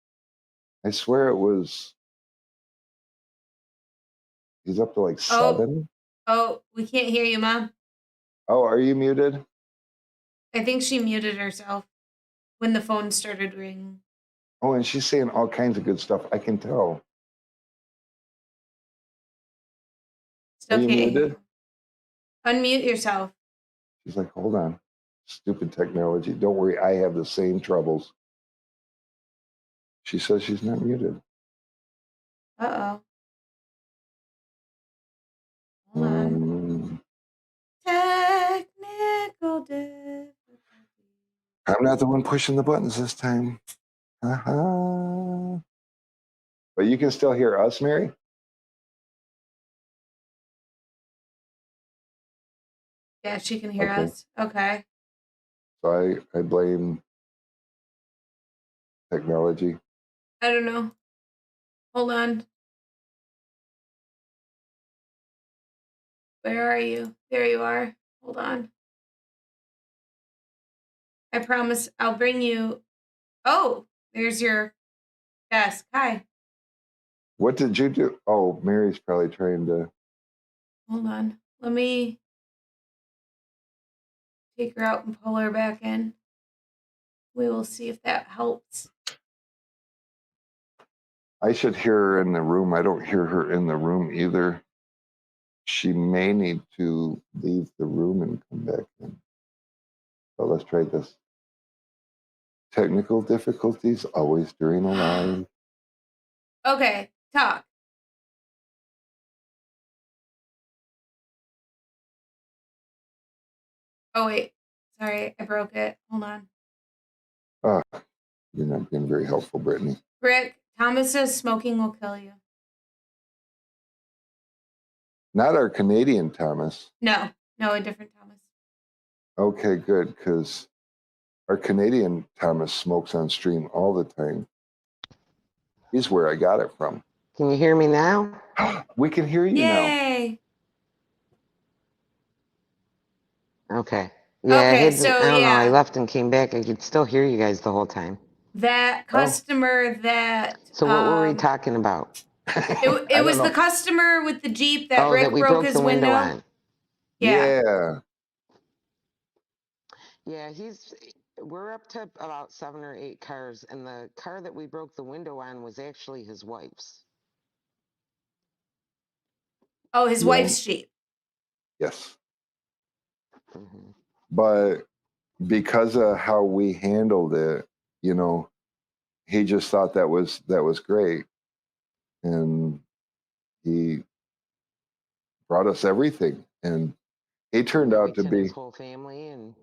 I swear it was, he's up to like 7. Oh, we can't hear you, Mom. Oh, are you muted? I think she muted herself when the phone started ringing. Oh, and she's saying all kinds of good stuff. I can tell. Still Are you can't hear muted? you. Unmute yourself. She's like, hold on. Stupid technology. Don't worry, I have the same troubles. She says she's not muted. Uh-oh. Hold on. Technical difficulty. I'm not the one pushing the buttons this time. Uh-huh. But you can still hear us, Mary? Yeah, she can hear Okay. us. Okay. So I blame technology. I don't know. Hold on. Where are you? There you are. Hold on. I promise I'll bring you. Oh, there's your desk. Hi. What did you do? Oh, Mary's probably trying to. Hold on. Let me take her out and pull her back in. We will see if that helps. I should hear her in the room. I don't hear her in the room either. She may need to leave the room and come back in. So let's try this. Technical difficulties always during a live. Okay, talk. Oh, wait. Sorry, I broke it. Hold on. You're not being very helpful, Brittany. Rick, Thomas says smoking will kill you. Not our Canadian Thomas. No, a different Thomas. Okay, good, because our Canadian Thomas smokes on stream all the time. He's where I got it from. Can you hear me now? We can hear you now. Yay! Okay. Yeah, Okay, I so, don't know. I yeah. left and came back. I could still hear you guys the whole time. That customer that. So what were we talking about? It was the customer with the Jeep that Rick that we broke his the window window. on. Yeah. Yeah, we're up to about 7 or 8 cars, and the car that we broke the window on was actually his wife's. Oh, his wife's Jeep. Yes. Mm-hmm. But because of how we handled it, he just thought that was great, and he brought us everything, and he turned out to Reaching be his whole family and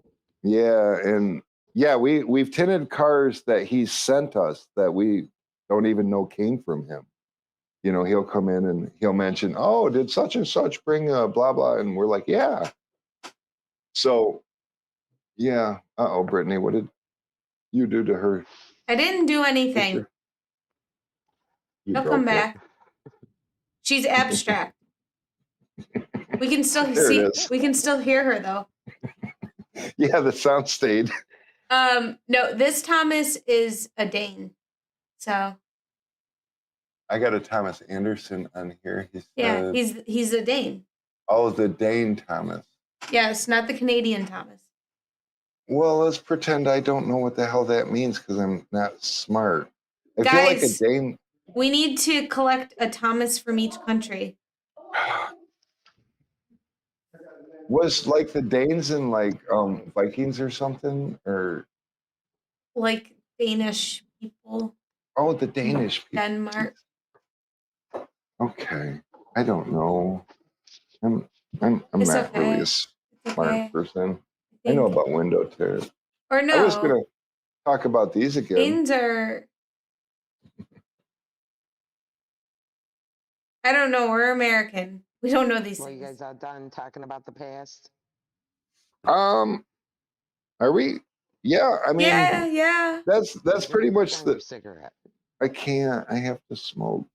yeah, and yeah, we've tinted cars that he sent us that we don't even know came from him. You know, he'll come in and he'll mention, "Oh, did such and such bring a blah blah?" And we're like, "Yeah." So yeah. Uh-oh, Brittany, what did you do to her I didn't do anything. picture? You He'll come broke it. back. She's abstract. We can still There see. it is. We can still hear her though. Yeah, the sound stayed. No, this Thomas is a Dane. So I got a Thomas Anderson on here. He yeah, says, he's a Dane. "Oh, the Dane Thomas." Yes, not the Canadian Thomas. Well, let's pretend I don't know what the hell that means because I'm not smart. I feel like a Guys, Dane we need to collect a Thomas from each country. was like the Danes in like Vikings or something, or Like Danish people, oh, the Danish people. Denmark. Okay, I don't know. I'm It's not really a okay. It's smart okay. person. I know about window tears. Or I was no, gonna talk about these again. Danes are. I don't know. We're American. We don't know these well, you things. guys are done talking about the past. Are we? Yeah, I mean, Yeah. that's pretty much On your the. cigarette. I can't. I have to smoke.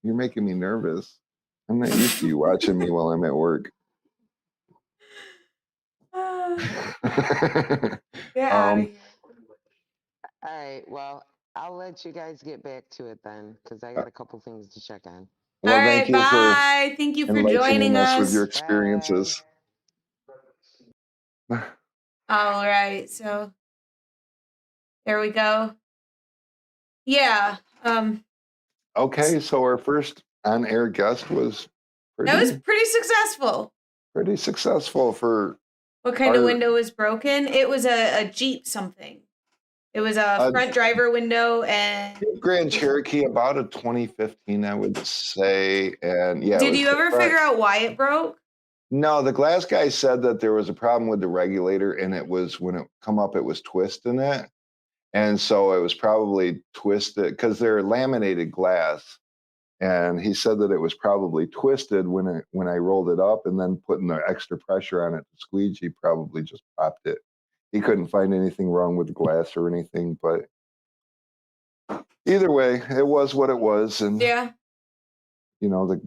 You're making me nervous. I'm not used to you watching me while I'm at work. Get out of here. All right. Well, I'll let you guys get back to it then, because I got a couple things to check on. Well, All thank right, you for bye. Thank you for enlightening joining us with your us. experiences. All right, so there we go. Yeah, Okay, so our first on-air guest was that was pretty successful. pretty successful for What kind of Our- window was broken? It was a Jeep something. It was a front driver window and Grand Cherokee, about a 2015, I would say. And yeah, it did was you the ever front- figure out why it broke? No, the glass guy said that there was a problem with the regulator, and it was when it come up, it was twisting it, and so it was probably twisted because they're laminated glass. And he said that it was probably twisted when I rolled it up, and then putting the extra pressure on it to squeegee probably just popped it. He couldn't find anything wrong with the glass or anything, but either way, it was what it was, and Yeah. you know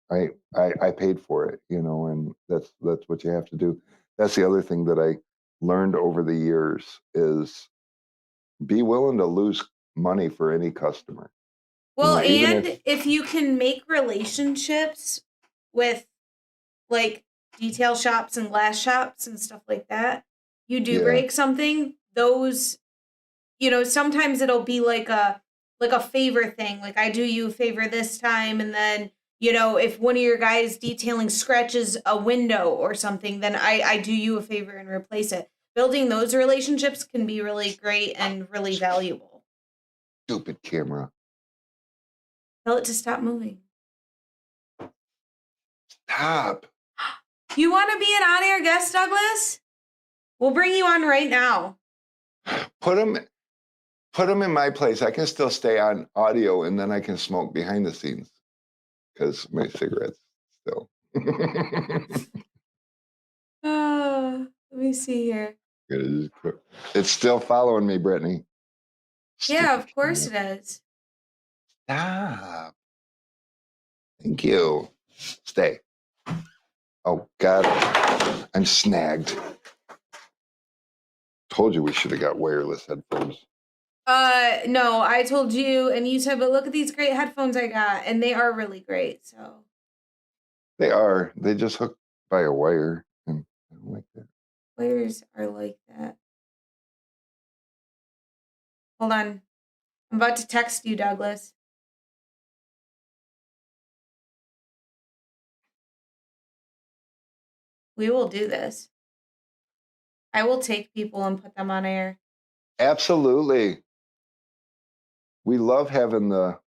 I paid for it, you know, and that's what you have to do. That's the other thing that I learned over the years is be willing to lose money for any customer. Well, even and if you can make relationships with like detail shops and glass shops and stuff like that, you do Yeah. break something, those, you know, sometimes it'll be like a favor thing. Like I do you a favor this time, and then, you know, if one of your guys detailing scratches a window or something, then I do you a favor and replace it. Building those relationships can be really great and really valuable. Stupid camera. Tell it to stop moving. Stop. You want to be an on-air guest, Douglas? We'll bring you on right now. Put them in my place. I can still stay on audio, and then I can smoke behind the scenes because my cigarettes still. Let me see here. It's still following me, Brittany. Yeah, of course it is. Stop. Thank you. Stay. Oh God, I'm snagged. Told you we should have got wireless headphones. No, I told you, and you said, but look at these great headphones I got, and they are really great. So They are. They just hook by a wire, and I don't like that. wires are like that. Hold on, I'm about to text you, Douglas. We will do this. I will take people and put them on air. Absolutely. we love having the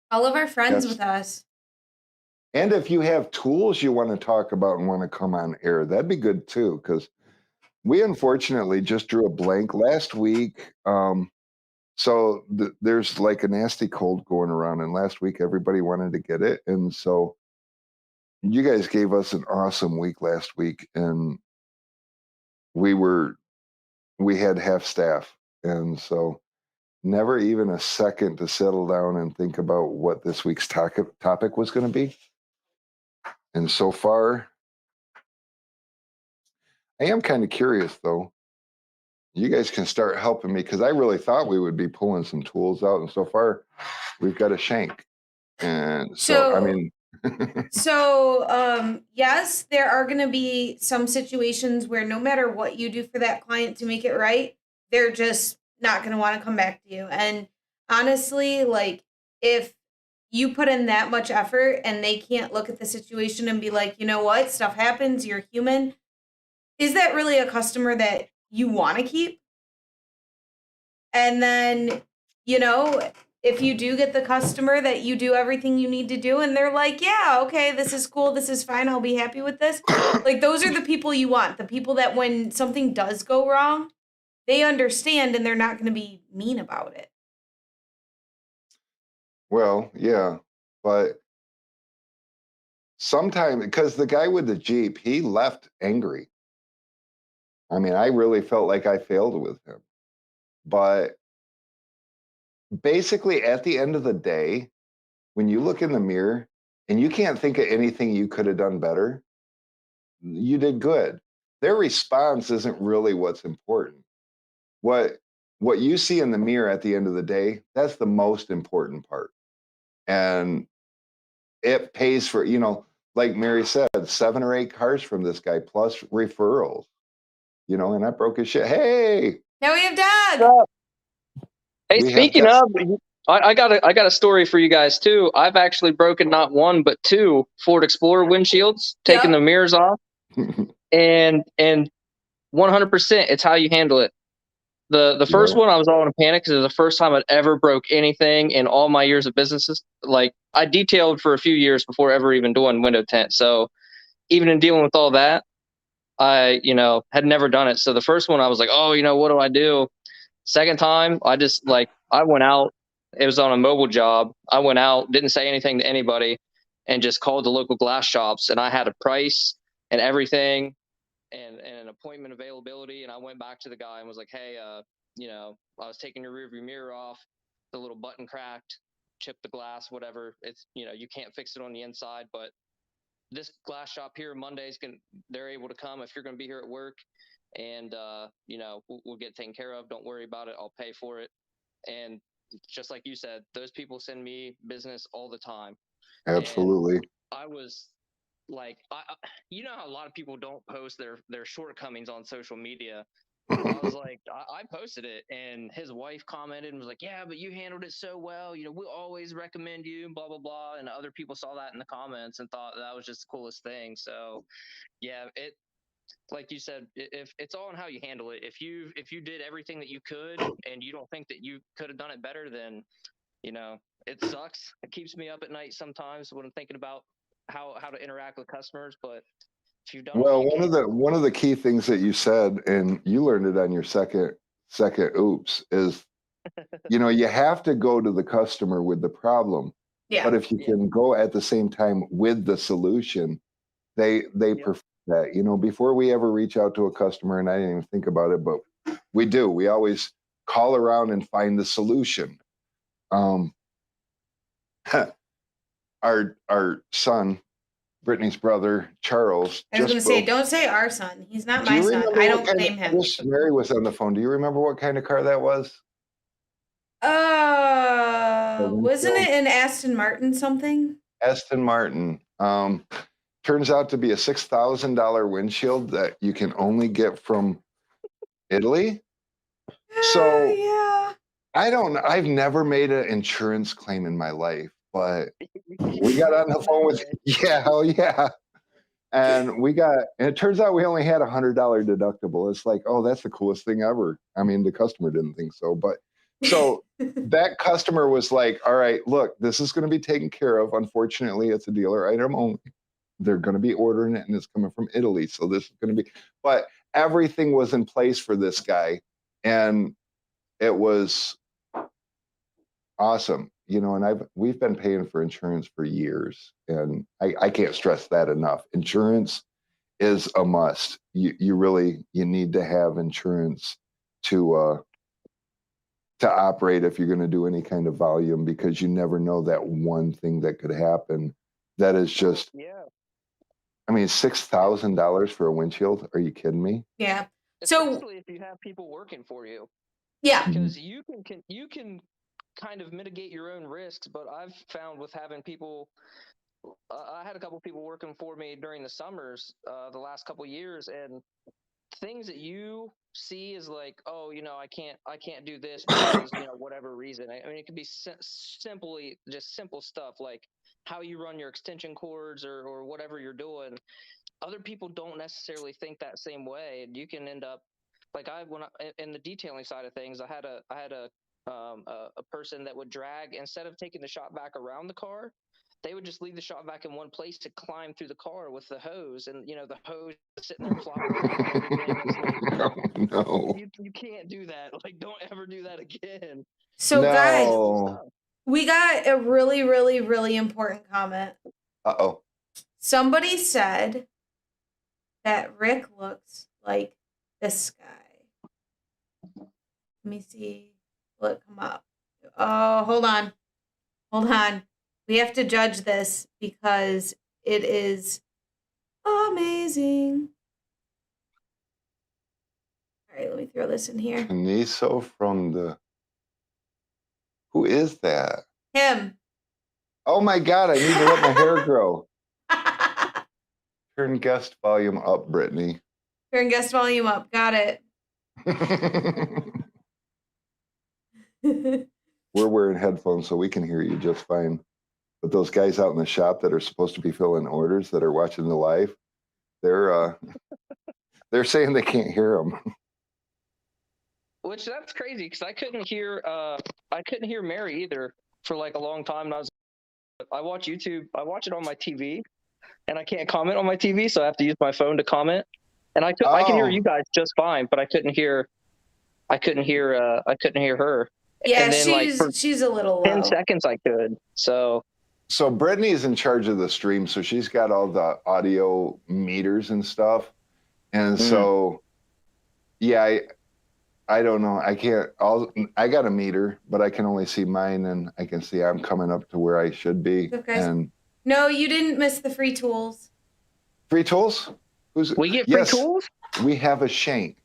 All of our friends yes. with us. And if you have tools you want to talk about and want to come on air, that'd be good too. Because we unfortunately just drew a blank last week. So there's like a nasty cold going around, and last week everybody wanted to get it, and so you guys gave us an awesome week last week, and we had half staff, and so never even a second to settle down and think about what this week's topic was going to be. And so far, I am kind of curious though. You guys can start helping me because I really thought we would be pulling some tools out, and so far, we've got a shank. And so, I mean, Yes, there are going to be some situations where no matter what you do for that client to make it right, they're just not going to want to come back to you. And honestly, like if you put in that much effort and they can't look at the situation and be like, you know what, stuff happens, you're human. Is that really a customer that you want to keep? And then, you know, if you do get the customer that you do everything you need to do and they're like, yeah, okay, this is cool, this is fine, I'll be happy with this. Like those are the people you want. The people that when something does go wrong, they understand and they're not going to be mean about it. well, yeah, but sometimes because the guy with the Jeep, he left angry. I mean, I really felt like I failed with him. But basically, at the end of the day, when you look in the mirror and you can't think of anything you could have done better, you did good. Their response isn't really what's important. What you see in the mirror at the end of the day, that's the most important part. And it pays for, like Mary said, 7 or 8 cars from this guy plus referrals. And I broke his shit. Hey, Now we have Doug. Hey, we have speaking Doug. of, I got a story for you guys too. I've actually broken not 1 but 2 Ford Explorer windshields, taking Yep. the mirrors off, and 100%, it's how you handle it. The first Yeah. one, I was all in a panic because it was the first time I'd ever broke anything in all my years of businesses. Like I detailed for a few years before ever even doing window tint. So even in dealing with all that, I had never done it. So the first one, I was like, oh, what do I do? Second time, I went out. It was on a mobile job. I went out, didn't say anything to anybody, and just called the local glass shops. And I had a price and everything, and an appointment availability. And I went back to the guy and was like, hey, I was taking your rearview mirror off, the little button cracked, chipped the glass, whatever. It's you can't fix it on the inside, but this glass shop here Mondays they're able to come if you're going to be here at work, and we'll get taken care of. Don't worry about it. I'll pay for it. And just like you said, those people send me business all the time. Absolutely. And I was like, how a lot of people don't post their shortcomings on social media. I was like, I posted it, and his wife commented and was like, yeah, but you handled it so well. We'll always recommend you, blah, blah, blah. And other people saw that in the comments and thought that was just the coolest thing. So yeah, like you said, if it's all in how you handle it. If you did everything that you could and you don't think that you could have done it better, then, it sucks. It keeps me up at night sometimes when I'm thinking about how to interact with customers. But if you've done Well, all you can, one of the key things that you said, and you learned it on your second oops, is you have to go to the customer with the problem. Yeah. But if you can go at the same time with the solution, they prefer that. Before we ever reach out to a customer, and I didn't even think about it, but we do. We always call around and find the solution. Our son, Brittany's brother, Charles. I was going to say, don't say our son. He's not Do my you son. remember I what don't kind claim of- him. Wish Mary was on the phone. Do you remember what kind of car that was? Wasn't it an Aston Martin something? Aston Martin. Turns out to be a $6,000 windshield that you can only get from Italy. So yeah. I've never made an insurance claim in my life, but we got on the phone with, yeah. And it turns out we only had $100 deductible. It's like, oh, that's the coolest thing ever. I mean, the customer didn't think so, but So that customer was like, all right, look, this is going to be taken care of. Unfortunately, it's a dealer item only. They're going to be ordering it and it's coming from Italy. So this is going to be, but everything was in place for this guy. And it was awesome, and we've been paying for insurance for years, and I can't stress that enough. Insurance is a must. You need to have insurance to operate if you're going to do any kind of volume, because you never know that one thing that could happen. That is just, I mean, $6,000 for a windshield. Are you kidding me? Yeah. So Especially if you have people working for you. yeah, Because you can kind of mitigate your own risks, but I've found with having people, I had a couple people working for me during the summers, the last couple years, and things that you see is like, oh, I can't do this because whatever reason. I mean, it could be simply just simple stuff like how you run your extension cords or whatever you're doing. Other people don't necessarily think that same way, and you can end up like in the detailing side of things. I had a person that would drag, instead of taking the shop vac around the car, they would just leave the shop vac in one place to climb through the car with the hose, and the hose sitting there flopping around and everything. It's like, No. you can't do that. Like, don't ever do that again. so guys, No. we got a really, really, really important comment. Uh-oh. Somebody said that Rick looks like this guy. Let me see. Will it come up? Oh, hold on. Hold on. We have to judge this because it is amazing. All right, let me throw this in here. Caniso from the... Who is that? Him. Oh my God, I need to let my hair grow. Turn guest volume up, Brittany. Turn guest volume up. Got it. We're wearing headphones so we can hear you just fine. But those guys out in the shop that are supposed to be filling orders that are watching the live, they're saying they can't hear them. Which that's crazy because I couldn't hear Mary either for like a long time. And I watch YouTube. I watch it on my TV, and I can't comment on my TV, so I have to use my phone to comment. And I can hear you guys just fine, but I couldn't hear her. Yeah, and then, she's a little low. 10 seconds I could. So Brittany is in charge of the stream, so she's got all the audio meters and stuff. And so, yeah, I don't know. I got a meter, but I can only see mine, and I can see I'm coming up to where I should be. Okay. And no, you didn't miss the free tools. free tools? We get free tools? We have a shank.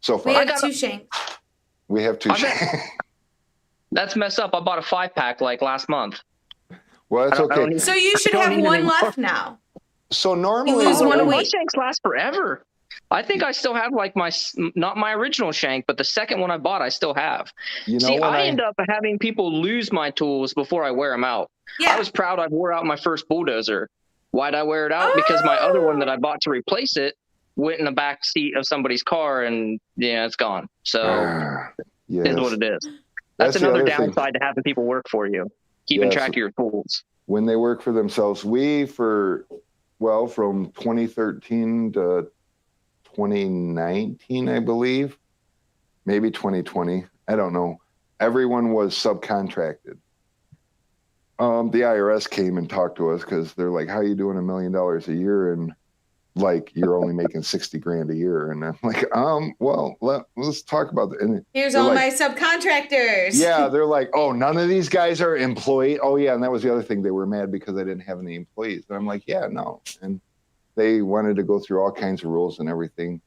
So far. We have two shanks. We have two shanks. That's messed up. I bought a 5-pack like last month. Well, it's okay. So you should have one left now. So normally, you lose one a week. My shanks last forever. I think I still have like not my original shank, but the second one I bought, I still have. See, I end up having people lose my tools before I wear them out. Yeah. I was proud I wore out my first bulldozer. Why'd I wear it out? Because my other one that I bought to replace it went in the back seat of somebody's car, and it's gone. So yes. It is what it is. That's another downside to having people work for you, keeping track of your tools. When they work for themselves, from 2013 to 2019, I believe, maybe 2020, I don't know. Everyone was subcontracted. The IRS came and talked to us because they're like, how are you doing $1 million a year? And like, you're only making 60 grand a year. And I'm like, well, let's talk about that. And here's all my subcontractors. Yeah. They're like, oh, none of these guys are employed. Oh yeah. And that was the other thing. They were mad because I didn't have any employees. And I'm like, yeah, no. And they wanted to go through all kinds of rules and everything.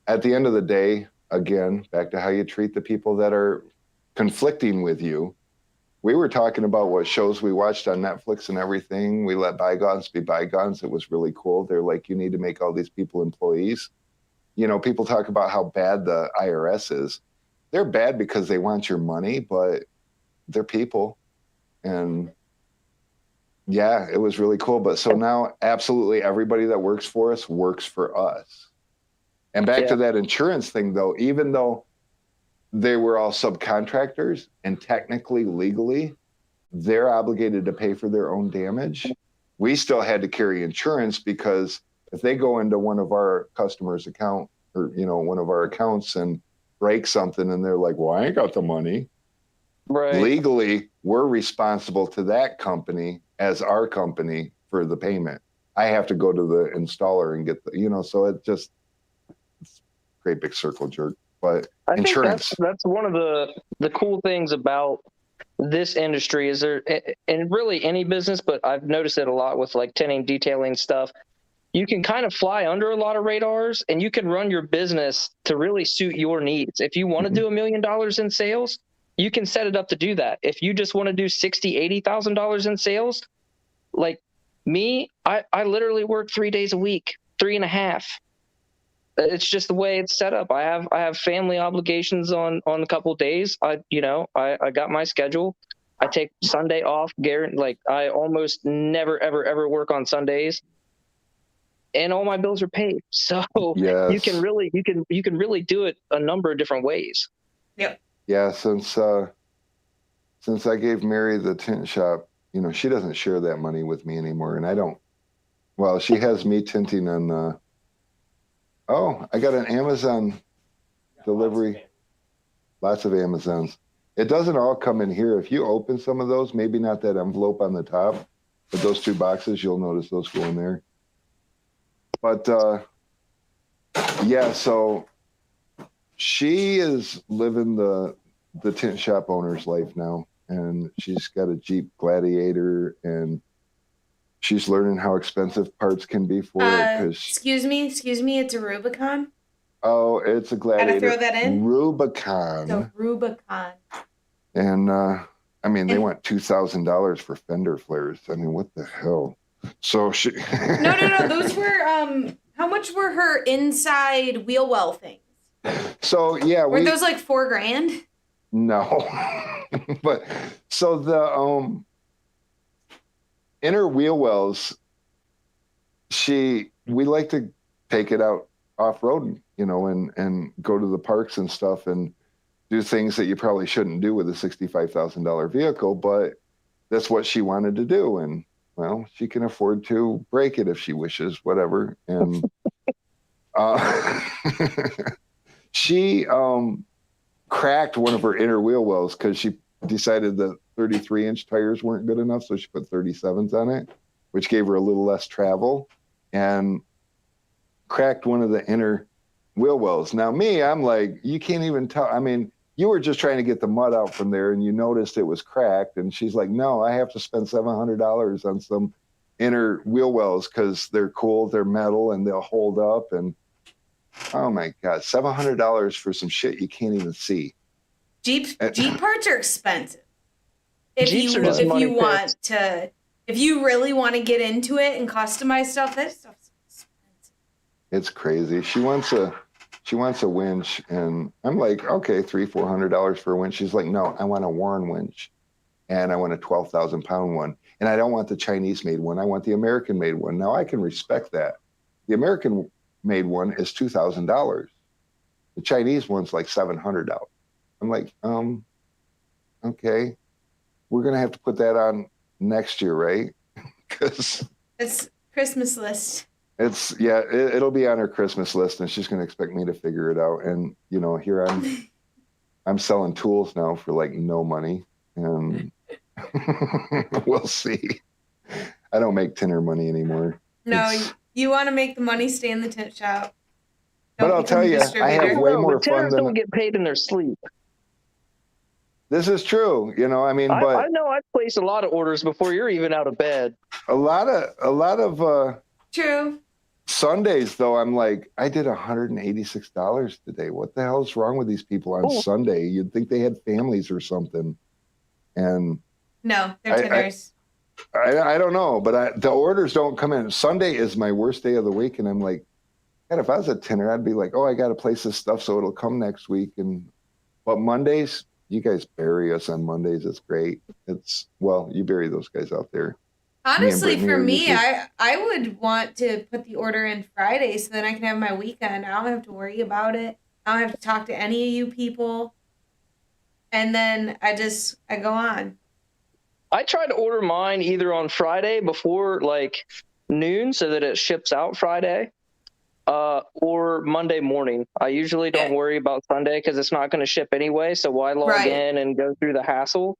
At the end of the day, again, back to how you treat the people that are conflicting with you. We were talking about what shows we watched on Netflix and everything. We let bygones be bygones. It was really cool. They're like, you need to make all these people employees. People talk about how bad the IRS is. They're bad because they want your money, but they're people. And yeah, it was really cool. But so now absolutely everybody that works for us works for us. And back to that insurance thing, though, even though they were all subcontractors, and technically, legally, they're obligated to pay for their own damage. We still had to carry insurance because if they go into one of our customers' account or, you know, one of our accounts and break something and they're like, well, I ain't got the money. Right. Legally, we're responsible to that company as our company for the payment. I have to go to the installer and get the, you know, so it's a great big circle jerk. But I think insurance. that's one of the cool things about this industry is there, and really any business, but I've noticed it a lot with like tinting, detailing stuff. You can kind of fly under a lot of radars and you can run your business to really suit your needs. If you want to do $1 million in sales, you can set it up to do that. If you just want to do $60,000, $80,000 in sales, like me, I literally work 3 days a week, 3.5. It's just the way it's set up. I have family obligations on a couple of days. I got my schedule. I take Sunday off. Like I almost never ever work on Sundays. And all my bills are paid, so Yes. you can really do it a number of different ways. Yep. Yeah, since I gave Mary the tint shop, you know, she doesn't share that money with me anymore, and I don't. Well, she has me tinting on. Oh, I got an Amazon delivery. Lots of Amazons. It doesn't all come in here. If you open some of those, maybe not that envelope on the top, but those 2 boxes, you'll notice those go in there. But yeah, so she is living the tint shop owner's life now, and she's got a Jeep Gladiator, and she's learning how expensive parts can be for it. 'Cause excuse me, it's a Rubicon. oh, it's a Gladiator. Gotta throw that in. Rubicon. It's a Rubicon. And I mean, they want $2,000 for fender flares. I mean, what the hell? So she. No. Those were how much were her inside wheel well things? So yeah, Were those like $4,000? No, but so the inner wheel wells, we like to take it out off road, you know, and go to the parks and stuff and do things that you probably shouldn't do with a $65,000 vehicle, but that's what she wanted to do, and well, she can afford to break it if she wishes, whatever. And she cracked one of her inner wheel wells because she decided that 33-inch tires weren't good enough, so she put 37s on it, which gave her a little less travel, and cracked one of the inner wheel wells. Now me, I'm like, you can't even tell. I mean, you were just trying to get the mud out from there and you noticed it was cracked, and she's like, no, I have to spend $700 on some inner wheel wells because they're cool, they're metal, and they'll hold up. And oh my God, $700 for some shit you can't even see. Jeep parts are expensive. If Jeeps you are just money if you really want to get into it and customize stuff, that stuff's expensive. It's crazy. She wants a winch, and I'm like, okay, $300-400 for a winch. She's like, no, I want a Warren winch, and I want a 12,000-pound one, and I don't want the Chinese-made one. I want the American-made one. Now I can respect that. The American-made one is $2,000. The Chinese one's like $700. I'm like, okay, we're gonna have to put that on next year, right? Because it's Christmas list. It'll be on her Christmas list, and she's going to expect me to figure it out. And you know, here I'm selling tools now for like no money, and we'll see. I don't make tinner money anymore. No, you want to make the money stay in the tint shop. But I'll tell you, I have way more fun than don't get paid in their sleep. This is true, you know. I mean, but I know I placed a lot of orders before you're even out of bed. A lot of true. Sundays, though, I'm like, I did $186 today. What the hell's wrong with these people on Sunday? You'd think they had families or something. And no, they're tinners. I don't know, but the orders don't come in. Sunday is my worst day of the week, and I'm like, God, if I was a tinner, I'd be like, oh, I got to place this stuff so it'll come next week. But Mondays, you guys bury us on Mondays. It's great. You bury those guys out there. Honestly, for me, I would want to put the order in Friday so then I can have my weekend. I don't have to worry about it. I don't have to talk to any of you people. and then I go on. I try to order mine either on Friday before like noon so that it ships out Friday, or Monday morning. I usually don't worry about Sunday because it's not going to ship anyway. So why log in and go through the hassle?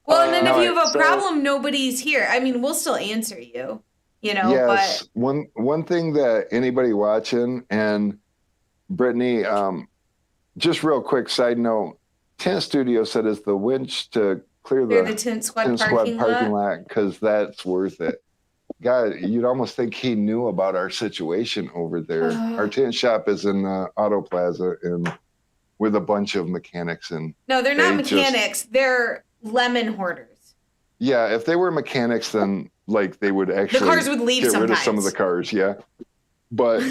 Well, and then if you have a so- problem, nobody's here. I mean, we'll still answer you, you know, Yes. but One thing that anybody watching, and Brittany, just real quick side note, Tent Studio said is the winch to clear they're the the Tent Squad Tent parking lot. lot because that's worth it. God, you'd almost think he knew about our situation over there. Our tent shop is in Auto Plaza and with a bunch of mechanics. And No, they're not they just- mechanics. They're lemon hoarders. yeah, if they were mechanics, then like they would actually cars would leave get rid of some of sometimes. the cars. Yeah, but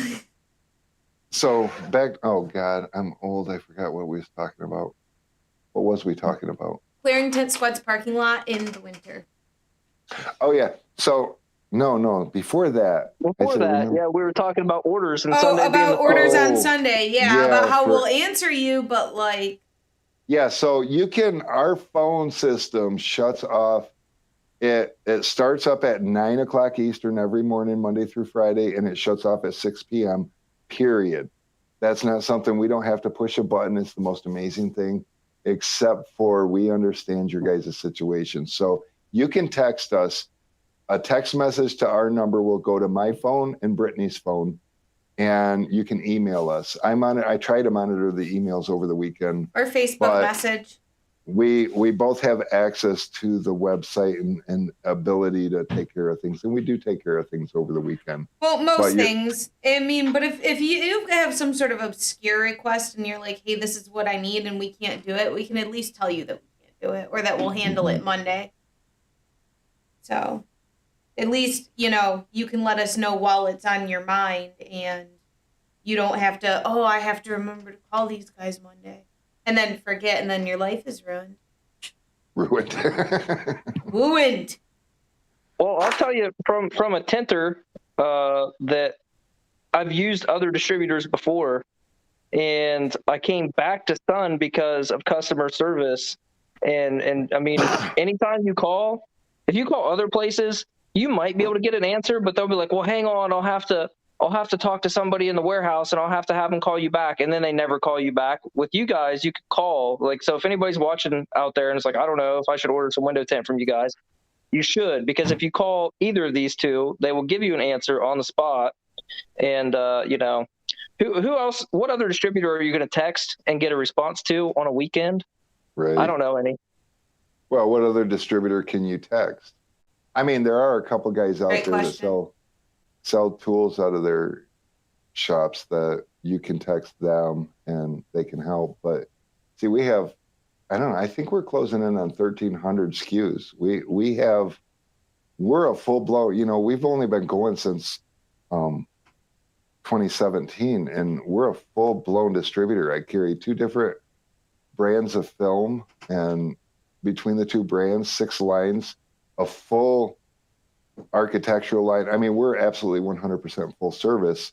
so back. Oh God, I'm old. I forgot what we was talking about. What was we talking about? Clearing Tent Squad's parking lot in the winter. Oh yeah. So no. Before that, I Before said, that, remember- yeah, we were talking about orders and Oh, Sunday being about the orders on Oh, Sunday. Yeah, yeah, about how for- we'll answer you, but like, Yeah, so you can. Our phone system shuts off. It starts up at 9 o'clock Eastern every morning, Monday through Friday, and it shuts off at 6 p.m. Period. That's not something we don't have to push a button. It's the most amazing thing, except for we understand your guys' situation. So you can text us. A text message to our number will go to my phone and Brittany's phone, and you can email us. I try to monitor the emails over the weekend. or Facebook But- message. We both have access to the website and ability to take care of things, and we do take care of things over the weekend. Well, most But you- things. I mean, but if you have some sort of obscure request and you're like, hey, this is what I need and we can't do it, we can at least tell you that we can't do it or that we'll handle it Monday. So at least, you know, you can let us know while it's on your mind and you don't have to, oh, I have to remember to call these guys Monday and then forget and then your life is ruined. Ruined. Ruined. Well, I'll tell you from a tenter that I've used other distributors before, and I came back to Sun because of customer service. And I mean, anytime you call, if you call other places, you might be able to get an answer, but they'll be like, "Well, hang on, I'll have to talk to somebody in the warehouse, and I'll have to have them call you back," and then they never call you back. With you guys, you could call. Like, so if anybody's watching out there and it's like, I don't know if I should order some window tint from you guys, you should, because if you call either of these two, they will give you an answer on the spot. And you know, who else? What other distributor are you going to text and get a response to on a weekend? Right. I don't know any. Well, what other distributor can you text? I mean, there are a couple guys out Great there that question. sell tools out of their shops that you can text them and they can help. But see, we have, I don't know, I think we're closing in on 1,300 SKUs. We're a full blown, you know, we've only been going since 2017, and we're a full blown distributor. I carry 2 different brands of film, and between the 2 brands, 6 lines, a full architectural line. I mean, we're absolutely 100% full service.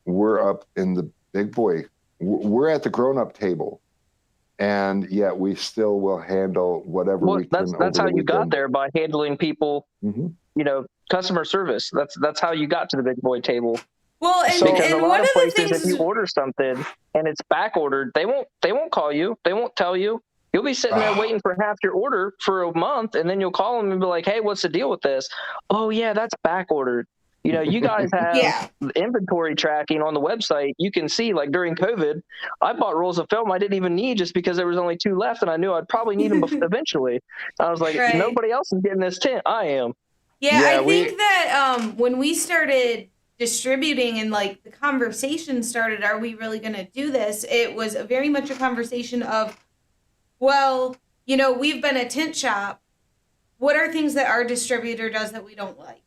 We're up in the big boy. We're at the grown-up table, and yet we still will handle whatever Well, we can. that's how over the you got weekend. there, by handling people. Mhm. You know, customer service. That's how you got to the big boy table. Well, and, So- Because a and lot one of of the places, things if you order something and it's back ordered, they won't call you. They won't tell you. You'll be sitting there Ah. waiting for half your order for a month, and then you'll call them and be like, "Hey, what's the deal with this?" "Oh yeah, that's back ordered." You know, you guys have Yeah. inventory tracking on the website. You can see, like during COVID, I bought rolls of film I didn't even need just because there was only 2 left, and I knew I'd probably need them eventually. I was like, Right. nobody else is getting this tent. I am. Yeah, Yeah, I think that when we started distributing and like the conversation started, are we really going to do this? It was very much a conversation of, well, you know, we've been a tent shop. What are things that our distributor does that we don't like?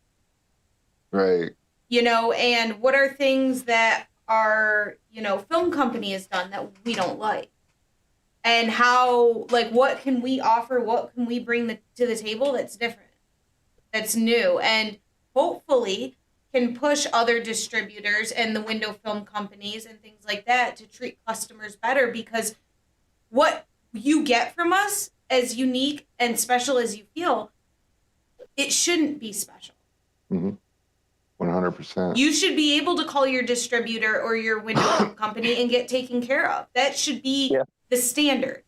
Right. You know, and what are things that our, you know, film company has done that we don't like? And how, like, what can we offer? What can we bring to the table that's different, that's new, and hopefully can push other distributors and the window film companies and things like that to treat customers better? Because what you get from us, as unique and special as you feel, it shouldn't be special. 100%. You should be able to call your distributor or your window company and get taken care of. That should be the standard.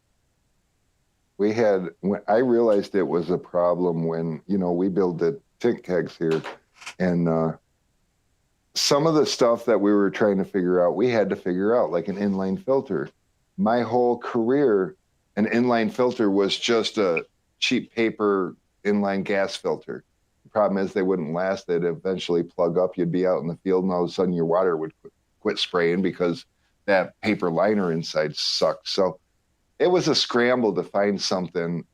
We had, when I realized it was a problem when, you know, we build the tint kegs here, and some of the stuff that we were trying to figure out, we had to figure out, like an inline filter. My whole career, an inline filter was just a cheap paper inline gas filter. The problem is they wouldn't last. They'd eventually plug up. You'd be out in the field, and all of a sudden your water would quit spraying because that paper liner inside sucked. So it was a scramble to find something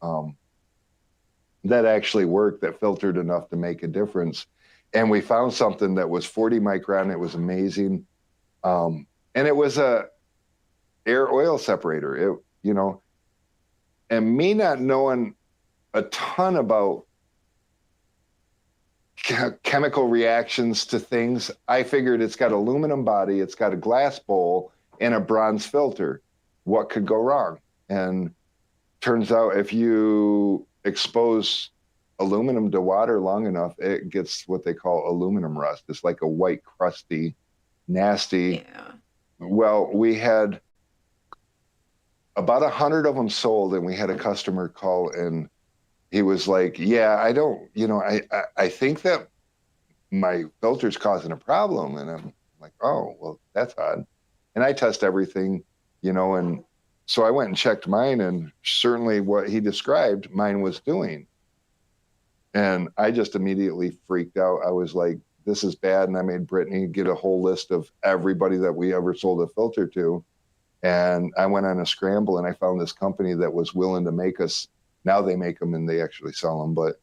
that actually worked, that filtered enough to make a difference. And we found something that was 40 micron. It was amazing. And it was a air oil separator. It, you know, and me not knowing a ton about chemical reactions to things, I figured it's got aluminum body, it's got a glass bowl, and a bronze filter. What could go wrong? And turns out if you expose aluminum to water long enough, it gets what they call aluminum rust. It's like a white, crusty, nasty. Yeah. Well, we had about 100 of them sold, and we had a customer call, and he was like, yeah, I don't, you know, I think that my filter's causing a problem. And I'm like, oh, well, that's odd. And I test everything, you know, and so I went and checked mine, and certainly what he described, mine was doing. And I just immediately freaked out. I was like, this is bad. And I made Brittany get a whole list of everybody that we ever sold a filter to. And I went on a scramble, and I found this company that was willing to make us. Now they make them and they actually sell them, but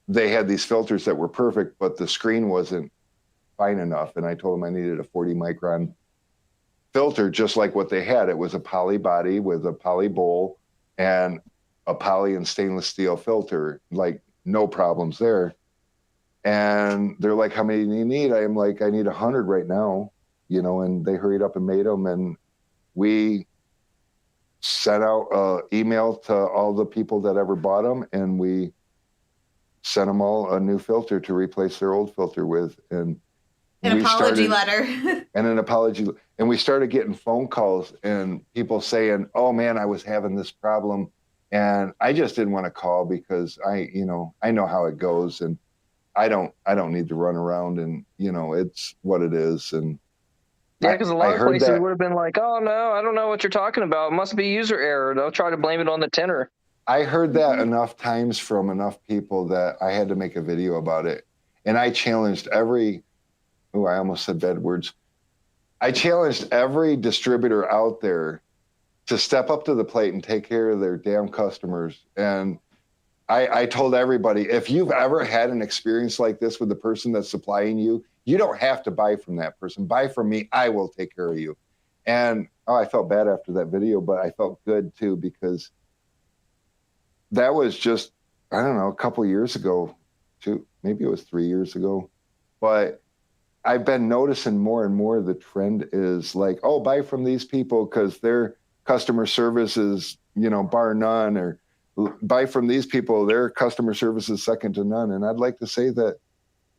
they had these filters that were perfect, but the screen wasn't fine enough. And I told them I needed a 40 micron filter, just like what they had. It was a poly body with a poly bowl and a poly and stainless steel filter, like no problems there. And they're like, how many do you need? I'm like, I need 100 right now, you know, and they hurried up and made them. And we sent out an email to all the people that ever bought them, and we sent them all a new filter to replace their old filter with. And An we apology started- letter. and an apology. And we started getting phone calls and people saying, oh man, I was having this problem. And I just didn't want to call because I know how it goes, and I don't need to run around, and, you know, it's what it is. And Yeah, because a lot I of heard places that- would have been like, oh, no, I don't know what you're talking about. It must be user error. They'll try to blame it on the tinner. I heard that enough times from enough people that I had to make a video about it. And I challenged I almost said bad words. I challenged every distributor out there to step up to the plate and take care of their damn customers. And I told everybody, if you've ever had an experience like this with the person that's supplying you, you don't have to buy from that person. Buy from me. I will take care of you. And I felt bad after that video, but I felt good too, because that was just, I don't know, a couple years ago, maybe it was 3 years ago. But I've been noticing more and more the trend is like, oh, buy from these people because their customer service is, you know, bar none, or buy from these people, their customer service is second to none. And I'd like to say that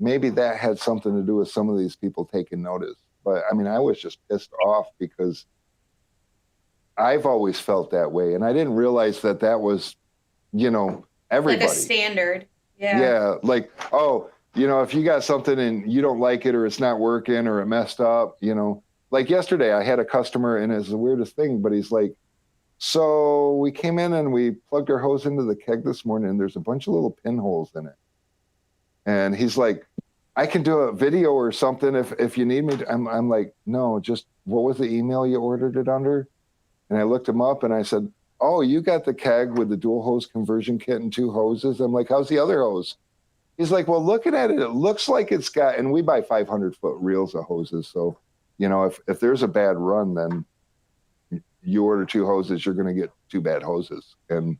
maybe that had something to do with some of these people taking notice. But I mean, I was just pissed off because I've always felt that way. And I didn't realize that that was, you know, everybody. Like a standard. Yeah. Yeah. Like, oh, you know, if you got something and you don't like it, or it's not working, or it messed up, you know, like yesterday I had a customer, and it's the weirdest thing, but he's like, so we came in and we plugged our hose into the keg this morning, and there's a bunch of little pinholes in it. And he's like, I can do a video or something if you need me to. I'm like, no, just what was the email you ordered it under? And I looked him up and I said, oh, you got the keg with the dual hose conversion kit and 2 hoses. I'm like, how's the other hose? He's like, well, looking at it, it looks like it's got, and we buy 500-foot reels of hoses. So, you know, if there's a bad run, then you order 2 hoses, you're going to get 2 bad hoses. And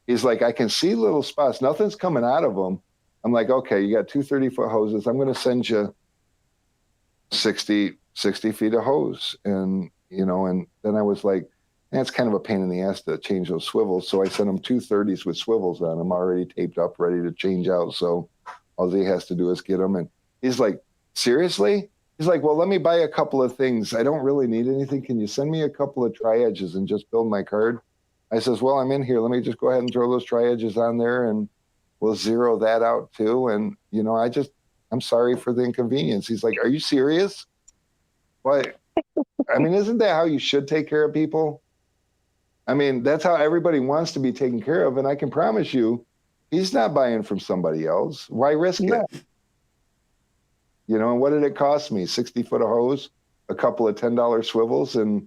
he's like, I can see little spots. Nothing's coming out of them. I'm like, okay, you got 2 30-foot hoses. I'm going to send you 60 feet of hose. And, you know, and then I was like, And it's kind of a pain in the ass to change those swivels. So I sent him 2 30s with swivels on them already taped up, ready to change out. So all he has to do is get them. And he's like, seriously? He's like, well, let me buy a couple of things. I don't really need anything. Can you send me a couple of tri-edges and just build my card? I says, well, I'm in here. Let me just go ahead and throw those tri-edges on there and we'll zero that out too. And, you know, I'm sorry for the inconvenience. He's like, are you serious? But I mean, isn't that how you should take care of people? I mean, that's how everybody wants to be taken care of. And I can promise you, he's not buying from somebody else. Why risk it? You know, and what did it cost me? 60 foot of hose, a couple of $10 swivels, and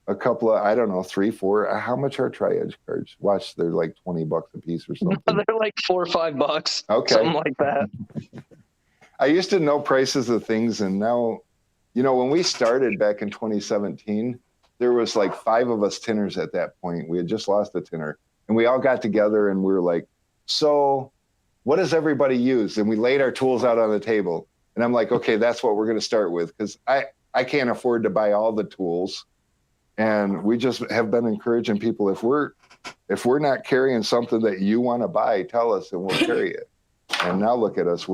a couple of, I don't know, 3, 4. How much are tri-edge cards? Watch, they're like $20 a piece or something. They're like $4 or $5. Okay. Something like that. I used to know prices of things, and now, you know, when we started back in 2017, there was like 5 of us tinners at that point. We had just lost a tinner, and we all got together and we were like, so what does everybody use? And we laid our tools out on the table. And I'm like, okay, that's what we're going to start with, because I can't afford to buy all the tools. And we just have been encouraging people, if we're not carrying something that you want to buy, tell us and we'll carry it. And now look at us.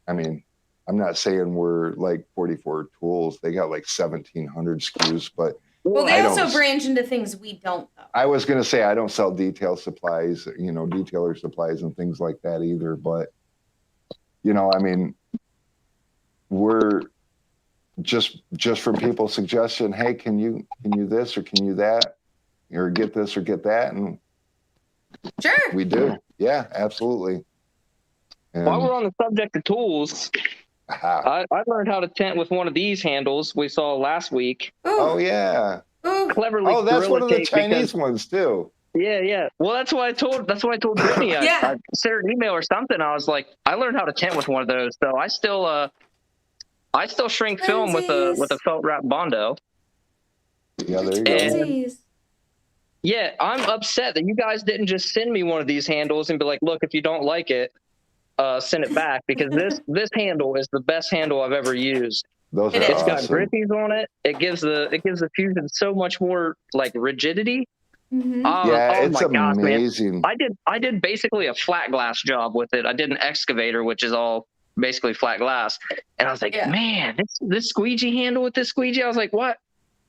I mean, I'm not saying we're like 44 tools. They got like 1,700 SKUs, but Well, they also branch into things we don't, though. I was going to say, I don't sell detail supplies, you know, detailer supplies and things like that either. But, you know, I mean, we're just from people's suggestion, hey, can you this or can you that, or get this or get that, and Sure. we do. Yeah, absolutely. And, While we're on the subject of tools, aha. I learned how to tent with one of these handles we saw last week. Ooh. Oh yeah. Ooh. Cleverly. Oh, that's one of the gorilla tape Chinese ones too. Yeah. Well, that's what I told Brittany. Yeah. I sent her an email or something. I was like, I learned how to tent with one of those. So I still shrink film with a felt wrap Bondo. Yeah, there you go. And- Jeez. Yeah, I'm upset that you guys didn't just send me one of these handles and be like, look, if you don't like it, send it back, because this handle is the best handle I've ever used. Those are It's got awesome. grippies on it. It gives the fusion so much more like rigidity. Mhm. Yeah, oh it's my gosh, man. amazing. I did basically a flat glass job with it. I did an excavator, which is all basically flat glass. And I was like, Yeah. man, this squeegee handle with this squeegee. I was like, what?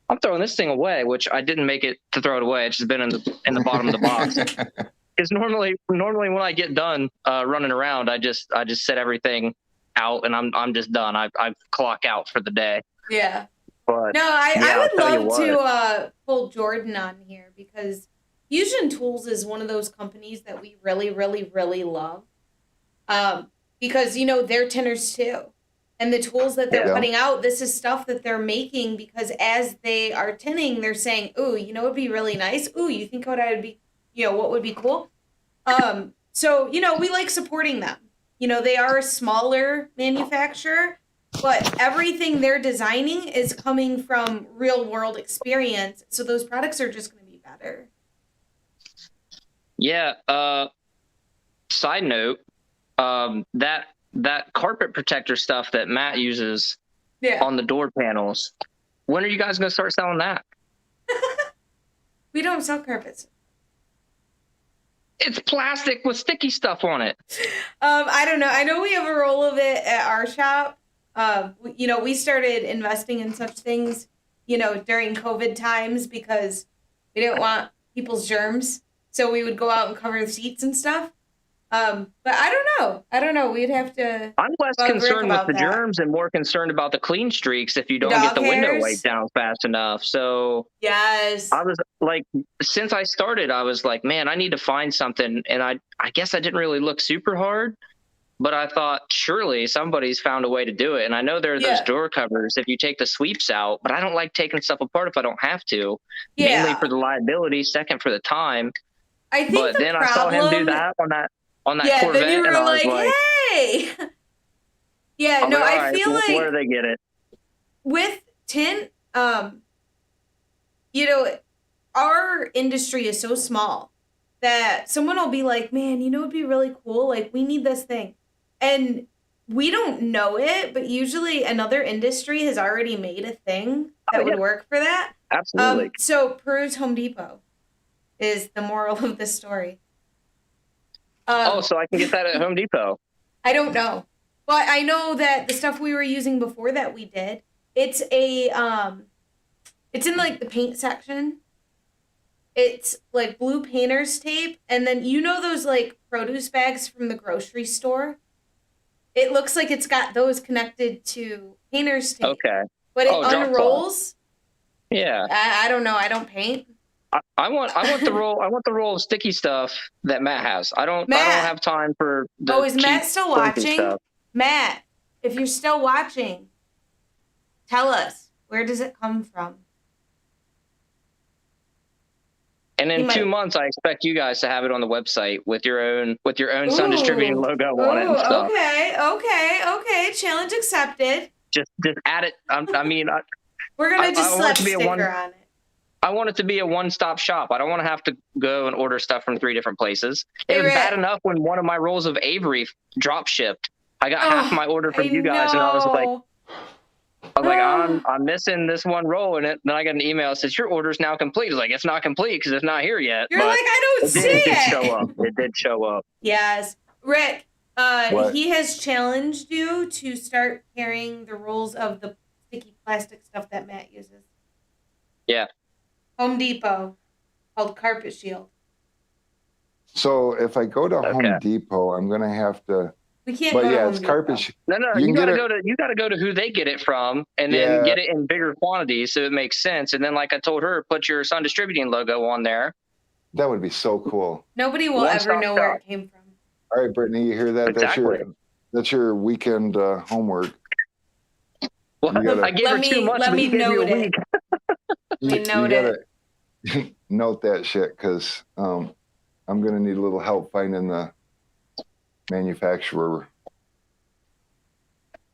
I'm throwing this thing away, which I didn't make it to throw it away. It's just been in the bottom of the box. Because normally when I get done running around, I just set everything out and I'm just done. I clock out for the day. Yeah. But No, I Yeah, would I'll tell you love to pull Jordan on here, because Fusion Tools is one of those companies that we really, really, really love. Because, you know, they're tinners too. And the tools that they're Yeah. putting out, this is stuff that they're making because as they are tinning, they're saying, ooh, you know, it'd be really nice. Ooh, you think what would be cool? So, you know, we like supporting them. You know, they are a smaller manufacturer, but everything they're designing is coming from real world experience. So those products are just going to be better. yeah. Side note, that carpet protector stuff that Matt uses Yeah. on the door panels. When are you guys gonna start selling that? We don't sell carpets. It's plastic with sticky stuff on it. I don't know. I know we have a roll of it at our shop. You know, we started investing in such things, you know, during COVID times because we didn't want people's germs. So we would go out and cover the seats and stuff. But I don't know. We'd have to. I'm less Bug Rick concerned with about the that. germs and more concerned about the clean streaks if you don't Dog get the window hairs? wiped down fast enough. So Yes. I was like, since I started, I was like, man, I need to find something. And I guess I didn't really look super hard, but I thought surely somebody's found a way to do it. And I know there are those Yeah. door covers if you take the sweeps out, but I don't like taking stuff apart if I don't have to. Yeah. Mainly for the liability, second for the time. I think But the then problem, I saw him do that on that yeah, Corvette, then you were and I was like, like, hey. Yeah, I'm no, like, I all right, feel where like do they get it? with tint, you know, our industry is so small that someone will be like, man, you know, it'd be really cool. Like, we need this thing. And we don't know it, but usually another industry has already made a thing that would work for that. Absolutely. So peruse Home Depot is the moral of this story. So I can get that at Home Depot. I don't know, but I know that the stuff we were using before that we did, it's it's in like the paint section. It's like blue painter's tape, and then you know those like produce bags from the grocery store? It looks like it's got those connected to painter's tape. Okay. But it Oh, drop unrolls. Yeah. I don't know. I don't paint. I want the roll. I want the roll of sticky stuff that Matt has. I don't Matt. have time for the Oh, is Matt cheap still broken watching? stuff. Matt, if you're still watching, tell us, where does it come from? And in He 2 might- months, I expect you guys to have it on the website with your own Sun Ooh. Distributing logo on it and Ooh, stuff. Okay. Challenge accepted. Just add it. I mean, We're gonna I just want slap it to be a sticker one- on it. I want it to be a one-stop shop. I don't want to have to go and order stuff from 3 different places. It Hey, was bad Rick. enough when one of my rolls of Avery drop shipped. I got Oh, half my order from you guys, and I was like, I'm missing this one roll in it. Then I got an email that says your order's now complete. It's like, it's not complete because it's not here yet. You're but like, I don't see it did it. show up. It did show up. Yes, Rick. What? He has challenged you to start carrying the rolls of the sticky plastic stuff that Matt uses. Yeah. Home Depot, called Carpet Shield. So if I go to Okay. Home Depot, I'm gonna have to. We can't But go to yeah, Home it's Depot. carpet. No, You you can gotta get go to who they get it from, and then Yeah. get it in bigger quantities so it makes sense. And then, like I told her, put your Sun Distributing logo on there. That would be so cool. Nobody will One ever stop know where shop. it came from. All right, Brittany, you hear that? Exactly. That's your weekend homework. Well, You gotta- I gave her 2 months, let but me you gave me a note it. week. We note gotta note that shit because I'm gonna need a little help finding the manufacturer.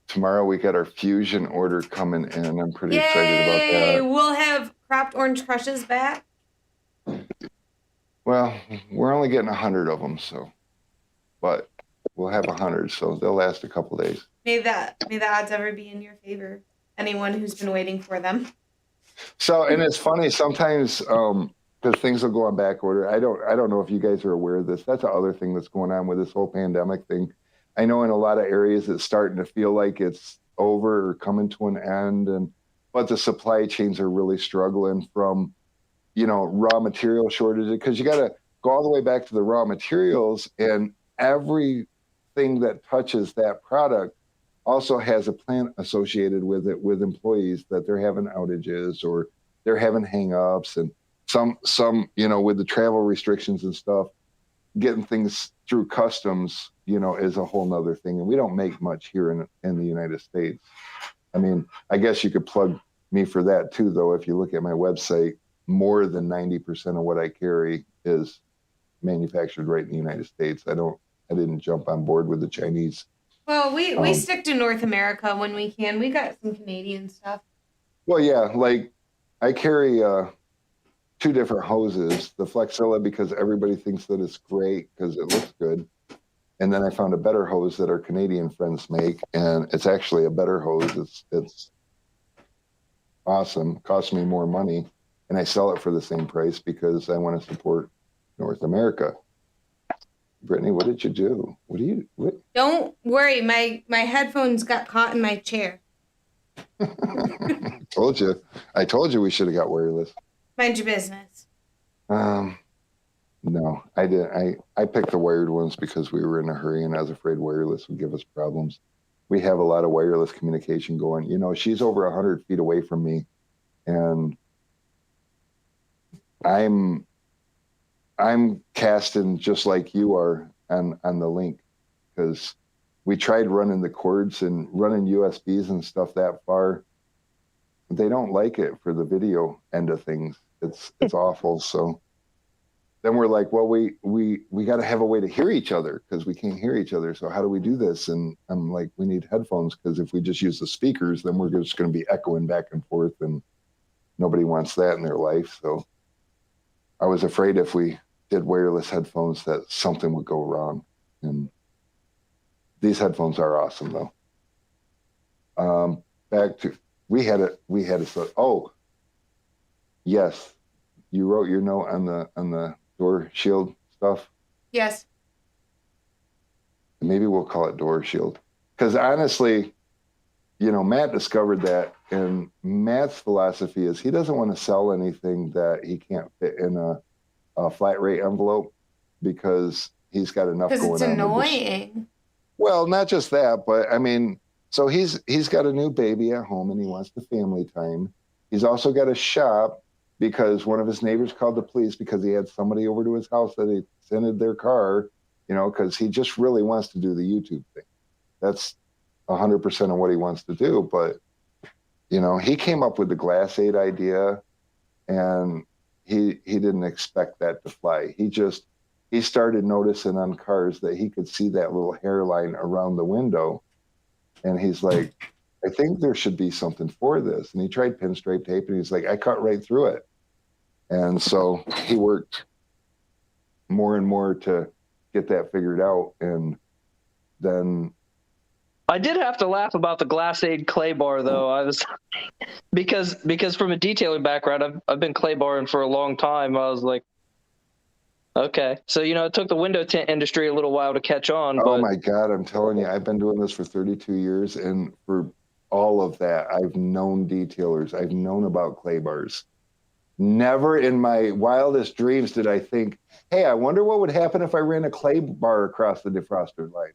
Tomorrow we got our Fusion order coming in. I'm pretty excited about Yay! that. We'll have cropped orange crushes back. Well, we're only getting 100 of them, but we'll have 100, so they'll last a couple days. May the odds ever be in your favor. Anyone who's been waiting for them. So, and it's funny sometimes because things will go on back order. I don't know if you guys are aware of this. That's the other thing that's going on with this whole pandemic thing. I know in a lot of areas it's starting to feel like it's over or coming to an end, but the supply chains are really struggling from, raw material shortages because you got to go all the way back to the raw materials, and everything that touches that product also has a plant associated with it, with employees that they're having outages or they're having hangups, and some with the travel restrictions and stuff, getting things through customs, is a whole nother thing. And we don't make much here in the United States. I mean, I guess you could plug me for that too, though. If you look at my website, more than 90% of what I carry is manufactured right in the United States. I didn't jump on board with the Chinese. Well, we stick to North America when we can. We got some Canadian stuff. Well, yeah, like I carry 2 different hoses, the Flexilla because everybody thinks that it's great because it looks good. And then I found a better hose that our Canadian friends make, and it's actually a better hose. It's awesome. Costs me more money, and I sell it for the same price because I want to support North America. Brittany, what did you do? What? Don't worry, my headphones got caught in my chair. I told you we should have got wireless. Mind your business. No, I didn't. I picked the wired ones because we were in a hurry and I was afraid wireless would give us problems. We have a lot of wireless communication going. She's over 100 feet away from me, and I'm casting just like you are on the link, because we tried running the cords and running USBs and stuff that far. They don't like it for the video end of things. It's awful. So then we're like, well, we got to have a way to hear each other because we can't hear each other. So how do we do this? And I'm like, we need headphones, because if we just use the speakers, then we're just going to be echoing back and forth, and nobody wants that in their life. So I was afraid if we did wireless headphones that something would go wrong. And these headphones are awesome though. Back to, we had a, oh, yes, you wrote your note on the door shield stuff. Yes. Maybe we'll call it door shield. Because honestly, Matt discovered that, and Matt's philosophy is he doesn't want to sell anything that he can't fit in a flat rate envelope because he's got enough going on. Because it's annoying. Well, not just that, but I mean, so he's got a new baby at home and he wants the family time. He's also got a shop because one of his neighbors called the police because he had somebody over to his house that he scented their car, because he just really wants to do the YouTube thing. That's 100% of what he wants to do. But, he came up with the Glass 8 idea, and he didn't expect that to fly. He started noticing on cars that he could see that little hairline around the window. And he's like, I think there should be something for this. And he tried pinstripe tape, and he's like, I cut right through it. And so he worked more and more to get that figured out. And then I did have to laugh about the Glass Aid clay bar, though. I was because from a detailing background, I've been clay barring for a long time. I was like, okay, so it took the window tint industry a little while to catch on. Oh my God, I'm telling you, I've been doing this for 32 years, and for all of that, I've known detailers. I've known about clay bars. Never in my wildest dreams did I think, hey, I wonder what would happen if I ran a clay bar across the defroster line.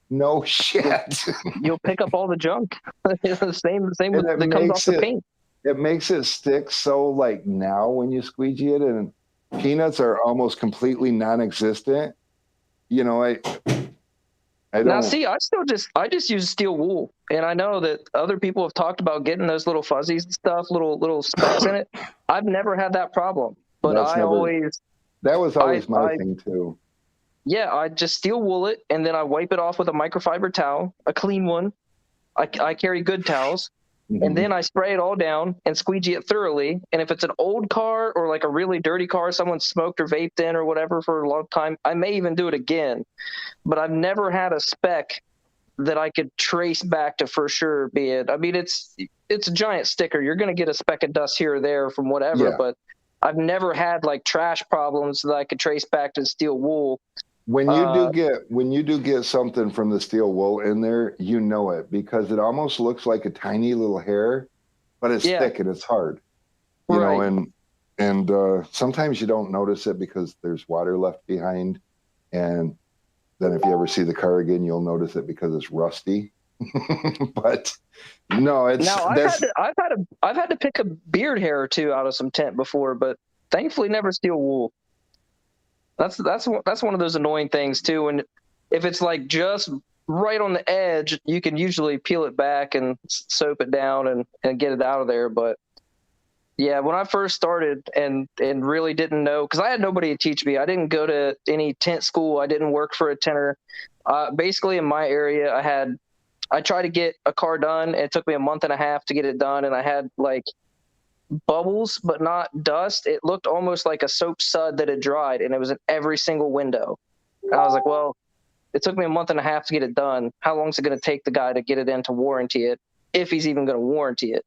No shit. You'll pick up all the junk. the same with that comes off the paint. It makes it stick so like now when you squeegee it, and peanuts are almost completely non-existent. I don't. Now, see, I just use steel wool, and I know that other people have talked about getting those little fuzzies and stuff, little specks in it. I've never had that problem, but that was always my thing too. Yeah, I just steel wool it, and then I wipe it off with a microfiber towel, a clean one. I carry good towels. Mm-hmm. And then I spray it all down and squeegee it thoroughly. And if it's an old car or like a really dirty car someone smoked or vaped in or whatever for a long time, I may even do it again. But I've never had a speck that I could trace back to for sure be it. I mean, it's a giant sticker. You're going to get a speck of dust here or there from whatever, but I've never had like trash problems that I could trace back to steel wool. When you do get something from the steel wool in there, you know it because it almost looks like a tiny little hair, but it's thick and it's hard. You know, and sometimes you don't notice it because there's water left behind, and then if you ever see the car again, you'll notice it because it's rusty. But no, it's now I've had to pick a beard hair or two out of some tent before, but thankfully never steel wool. That's one of those annoying things too. And if it's like just right on the edge, you can usually peel it back and soap it down and get it out of there. But yeah, when I first started and really didn't know, because I had nobody to teach me. I didn't go to any tent school. I didn't work for a tenter. Basically in my area, I tried to get a car done. And it took me a month and a half to get it done. And I had like bubbles, but not dust. It looked almost like a soap sud that had dried, and it was in every single window. And I was like, well, it took me a month and a half to get it done. How long is it going to take the guy to get it in to warranty it, if he's even going to warranty it?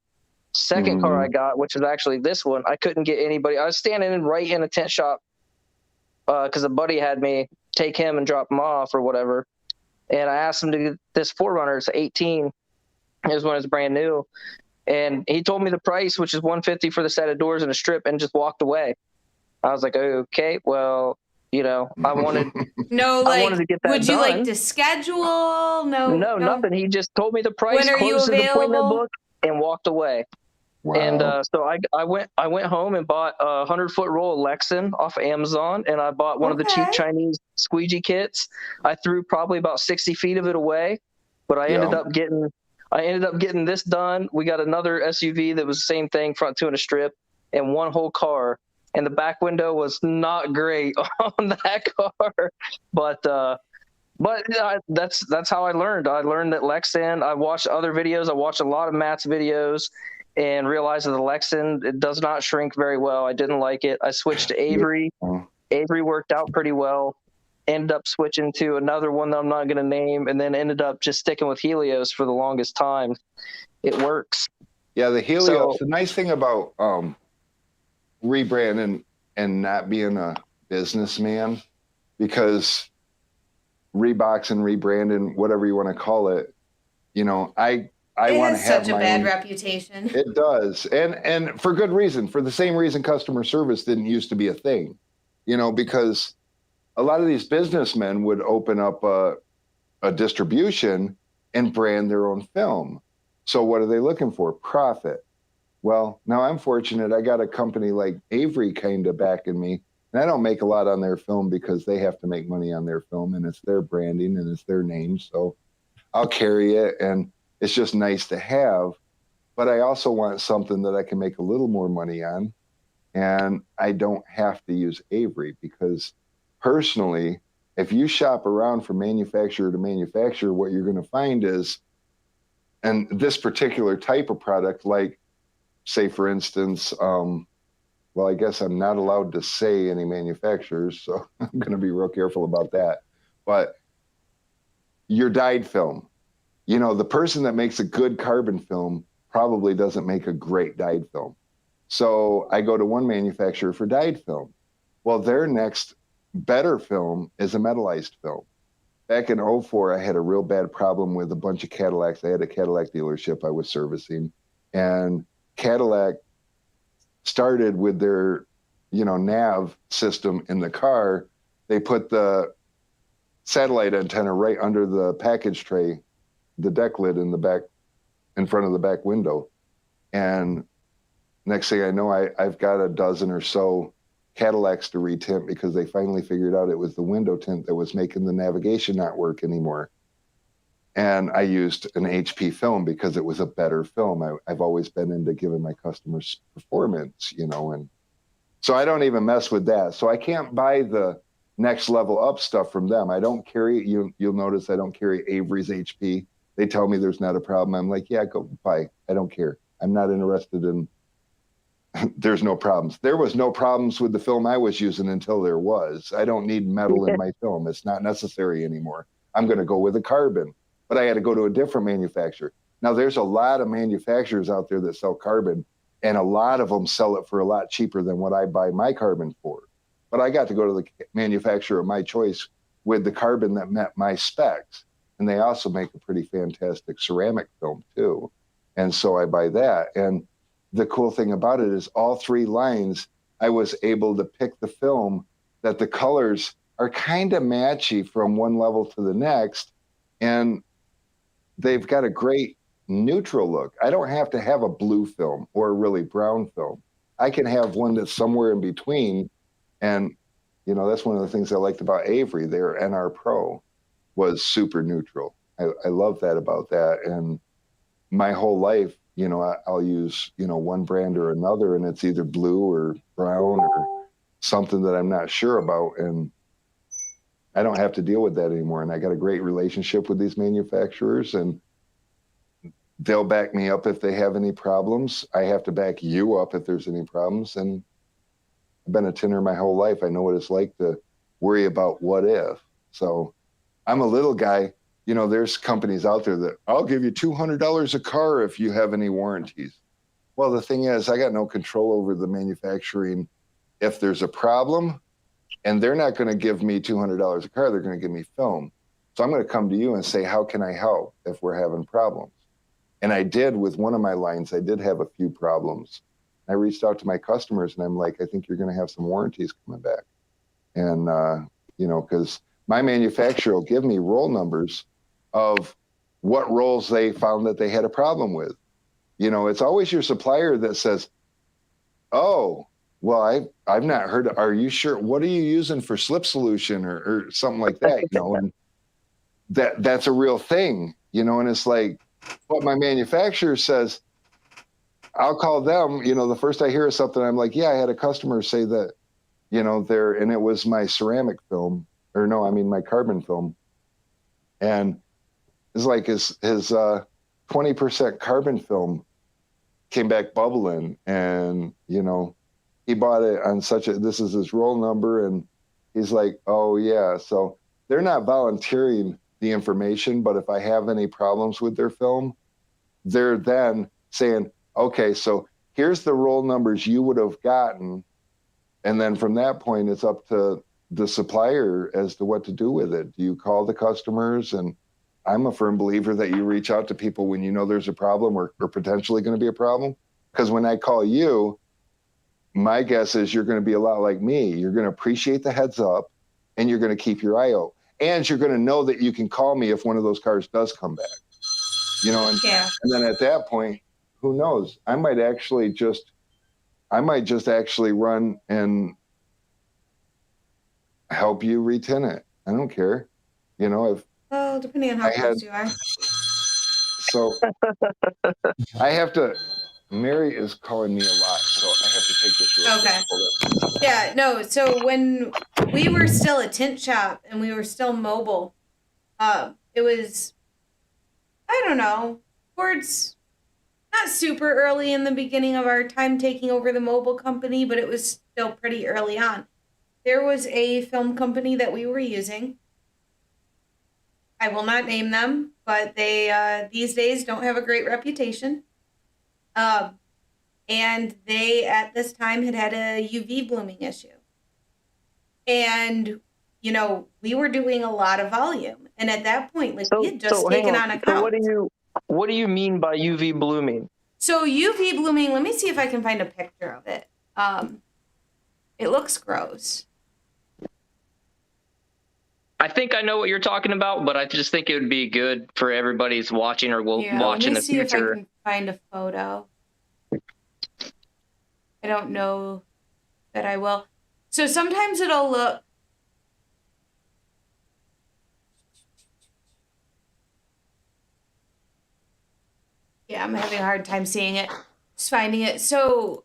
Second car I got, which is actually this one, I couldn't get anybody. I was standing right in a tent shop because a buddy had me take him and drop him off or whatever. And I asked him to get this 4Runner. It's 18. It was when it was brand new. And he told me the price, which is $150 for the set of doors and a strip, and just walked away. I was like, okay, well, I wanted I wanted to get that would you done. like to schedule? No, nothing. He just told me the price, when are you closed his appointment available? book, and walked away. Wow. And so I went home and bought a 100-foot roll of Lexan off of Amazon, and I bought one of the cheap Chinese squeegee kits. I threw probably about 60 feet of it away, but I ended up getting this done. We got another SUV that was the same thing, front two and a strip, and one whole car. And the back window was not great on that car, but that's how I learned. I learned that Lexan. I watched other videos. I watched a lot of Matt's videos, and realized that the Lexan, it does not shrink very well. I didn't like it. I switched to Avery. Avery worked out pretty well. Ended up switching to another one that I'm not going to name, and then ended up just sticking with Helios for the longest time. It works. Yeah, the Helios. The nice thing about rebranding and not being a businessman, because Reeboks and rebranding, whatever you want to call it, you know, I It want to has have such a my bad own. reputation. It does, and for good reason. For the same reason customer service didn't used to be a thing, you know, because a lot of these businessmen would open up a distribution and brand their own film. So what are they looking for? Profit. Well, now I'm fortunate. I got a company like Avery kind of backing me, and I don't make a lot on their film because they have to make money on their film, and it's their branding and it's their name. So I'll carry it, and it's just nice to have. But I also want something that I can make a little more money on, and I don't have to use Avery, because personally, if you shop around from manufacturer to manufacturer, what you're going to find is, and this particular type of product, like, say, for instance, well, I guess I'm not allowed to say any manufacturers, so I'm going to be real careful about that. But your dyed film, you know, the person that makes a good carbon film probably doesn't make a great dyed film. So I go to one manufacturer for dyed film. Well, their next better film is a metallized film. Back in 04, I had a real bad problem with a bunch of Cadillacs. I had a Cadillac dealership I was servicing, and Cadillac started with their, you know, nav system in the car. They put the satellite antenna right under the package tray, the deck lid in the back, in front of the back window. And next thing I know, I've got a dozen or so Cadillacs to retint, because they finally figured out it was the window tint that was making the navigation not work anymore. And I used an HP film because it was a better film. I've always been into giving my customers performance, you know, and so I don't even mess with that. So I can't buy the next level up stuff from them. I don't carry, you'll notice I don't carry Avery's HP. They tell me there's not a problem. I'm like, yeah, go buy. I don't care. I'm not interested in, there's no problems. There was no problems with the film I was using until there was. I don't need metal in my film. It's not necessary anymore. I'm going to go with a carbon, but I had to go to a different manufacturer. Now there's a lot of manufacturers out there that sell carbon, and a lot of them sell it for a lot cheaper than what I buy my carbon for. But I got to go to the manufacturer of my choice with the carbon that met my specs. And they also make a pretty fantastic ceramic film too. And so I buy that. And the cool thing about it is all three lines, I was able to pick the film that the colors are kind of matchy from one level to the next. And they've got a great neutral look. I don't have to have a blue film or a really brown film. I can have one that's somewhere in between. And, you know, that's one of the things I liked about Avery. Their NR Pro was super neutral. I love that about that. And my whole life, you know, I'll use, you know, one brand or another, and it's either blue or brown or something that I'm not sure about. And I don't have to deal with that anymore. And I got a great relationship with these manufacturers, and they'll back me up if they have any problems. I have to back you up if there's any problems. And I've been a tinner my whole life. I know what it's like to worry about what if. So I'm a little guy. You know, there's companies out there that I'll give you $200 a car if you have any warranties. Well, the thing is, I got no control over the manufacturing. If there's a problem, and they're not going to give me $200 a car, they're going to give me film. So I'm going to come to you and say, how can I help if we're having problems? And I did with one of my lines. I did have a few problems. I reached out to my customers, and I'm like, I think you're going to have some warranties coming back. And, you know, because my manufacturer will give me roll numbers of what rolls they found that they had a problem with. You know, it's always your supplier that says, oh, well, I've not heard, are you sure? What are you using for slip solution or something like that, you know? And that's a real thing, you know, and it's like, what my manufacturer says, I'll call them, you know, the first I hear of something, I'm like, yeah, I had a customer say that, you know, and it was my ceramic film, or no, I mean my carbon film. And it's like his 20% carbon film came back bubbling, and, you know, he bought it on this is his roll number. And he's like, oh yeah. So they're not volunteering the information, but if I have any problems with their film, they're then saying, okay, so here's the roll numbers you would have gotten And then from that point, it's up to the supplier as to what to do with it. Do you call the customers? And I'm a firm believer that you reach out to people when you know there's a problem or potentially going to be a problem. Because when I call you, my guess is you're going to be a lot like me. You're going to appreciate the heads up and you're going to keep your eye out. And you're going to know that you can call me if one of those cars does come back. You know, and then at that point, who knows? I might just actually run and help you retin it. I don't care. You know, if Well, depending on how close you are. So I have to, Mary is calling me a lot, so I have to take this real quick. Hold on. Yeah, no, so when we were still a tint shop and we were still mobile, it was, I don't know, towards not super early in the beginning of our time taking over the mobile company, but it was still pretty early on. There was a film company that we were using. I will not name them, but they these days don't have a great reputation. And they, at this time, had a UV blooming issue. And, you know, we were doing a lot of volume. And at that point, like, we had just taken on accounts. So what do you mean by UV blooming? So UV blooming, let me see if I can find a picture of it. It looks gross. I think I know what you're talking about, but I just think it would be good for everybody's watching or watch in the future. Let me see if I can find a photo. I don't know that I will. So sometimes it'll look. Yeah, I'm having a hard time seeing it. Just finding it. So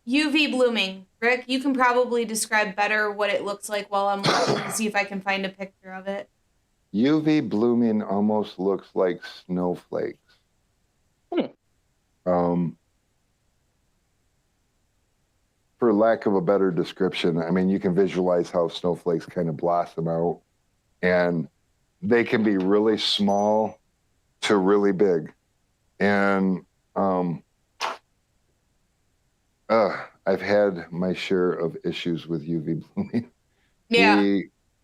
UV blooming. Rick, you can probably describe better what it looks like while I'm looking to see if I can find a picture of it. UV blooming almost looks like snowflakes. For lack of a better description, I mean, you can visualize how snowflakes kind of blossom out, and they can be really small to really big. And I've had my share of issues with UV blooming. Yeah.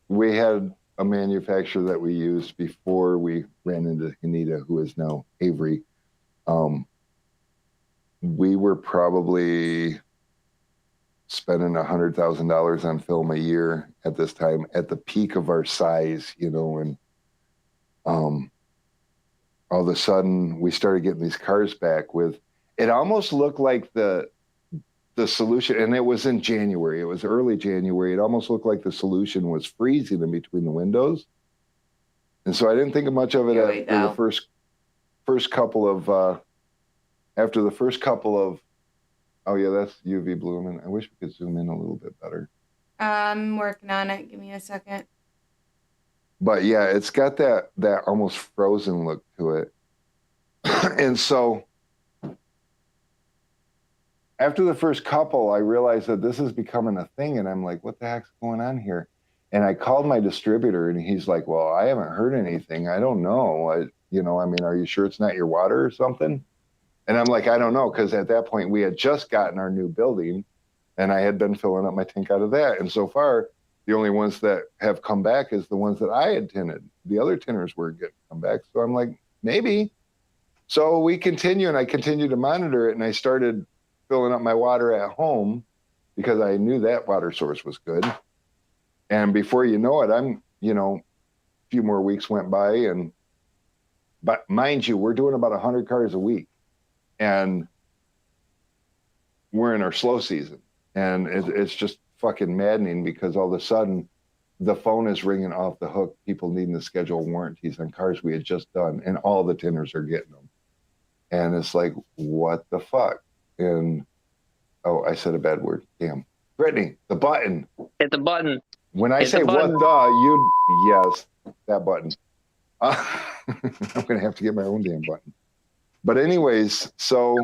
We had a manufacturer that we used before we ran into Anita, who is now Avery. We were probably spending $100,000 on film a year at this time, at the peak of our size, you know, and all of a sudden we started getting these cars back with, it almost looked like the solution, and it was in January, it was early January, it almost looked like the solution was freezing in between the windows. And so I didn't think much of it after the first couple of, oh yeah, that's UV blooming. I wish we could zoom in a little bit better. I'm working on it. Give me a second. But yeah, it's got that almost frozen look to it. And so after the first couple, I realized that this is becoming a thing. And I'm like, what the heck's going on here? And I called my distributor and he's like, well, I haven't heard anything. I don't know. I mean, are you sure it's not your water or something? And I'm like, I don't know. Because at that point we had just gotten our new building and I had been filling up my tank out of that. And so far, the only ones that have come back is the ones that I had tinted. The other tinners weren't getting come back. So I'm like, maybe. So we continue and I continue to monitor it. And I started filling up my water at home because I knew that water source was good. And before you know it, a few more weeks went by but mind you, we're doing about 100 cars a week and we're in our slow season. And it's just fucking maddening because all of a sudden the phone is ringing off the hook, people needing to schedule warranties on cars we had just done and all the tinners are getting them. And it's like, what the fuck? And, oh, I said a bad word. Damn. Brittany, the button. Hit the button. When I say what the, yes, that button. I'm going to have to get my own damn button. But anyways, So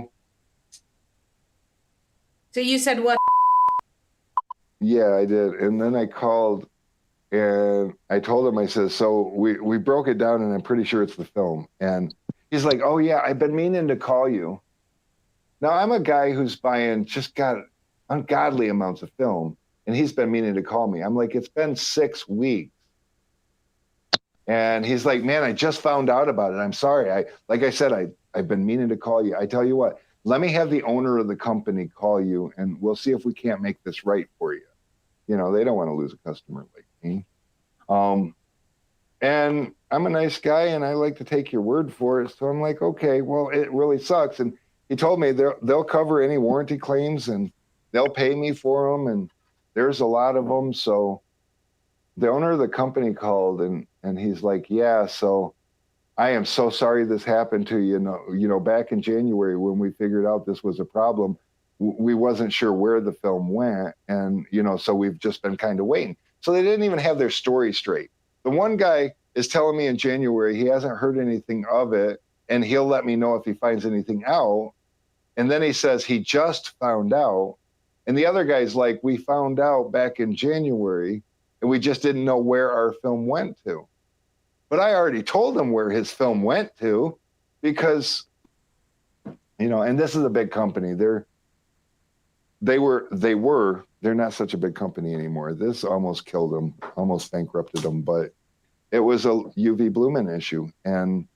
you said what? Yeah, I did. And then I called and I told him, I said, so we broke it down and I'm pretty sure it's the film. And he's like, oh yeah, I've been meaning to call you. Now I'm a guy who's got ungodly amounts of film. and he's been meaning to call me. I'm like, it's been 6 weeks. And he's like, man, I just found out about it. I'm sorry. Like I said, I've been meaning to call you. I tell you what, let me have the owner of the company call you, and we'll see if we can't make this right for you. You know, they don't want to lose a customer like me. And I'm a nice guy, and I like to take your word for it. So I'm like, okay, well, it really sucks. And he told me they'll cover any warranty claims, and they'll pay me for them. And there's a lot of them. So the owner of the company called, and he's like, yeah, so I am so sorry this happened to you. You know, back in January when we figured out this was a problem, we wasn't sure where the film went. And, you know, so we've just been kind of waiting. So they didn't even have their story straight. The one guy is telling me in January he hasn't heard anything of it, and he'll let me know if he finds anything out. And then he says he just found out. And the other guy's like, we found out back in January, and we just didn't know where our film went to. But I already told him where his film went to, because, you know, and this is a big company. They're not such a big company anymore. This almost killed them, almost bankrupted them, but it was a UV Blumen issue, and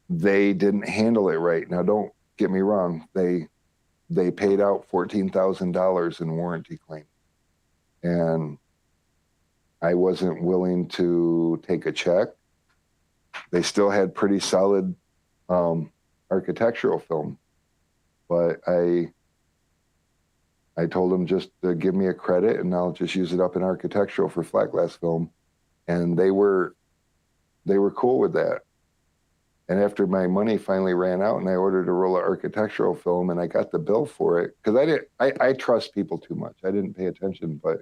they didn't handle it right. Now, don't get me wrong. They paid out $14,000 in warranty claim, and I wasn't willing to take a check. They still had pretty solid architectural film, but I told them just to give me a credit, and I'll just use it up in architectural for flat glass film. And they were cool with that. And after my money finally ran out and I ordered a roll of architectural film and I got the bill for it, because I trust people too much. I didn't pay attention, but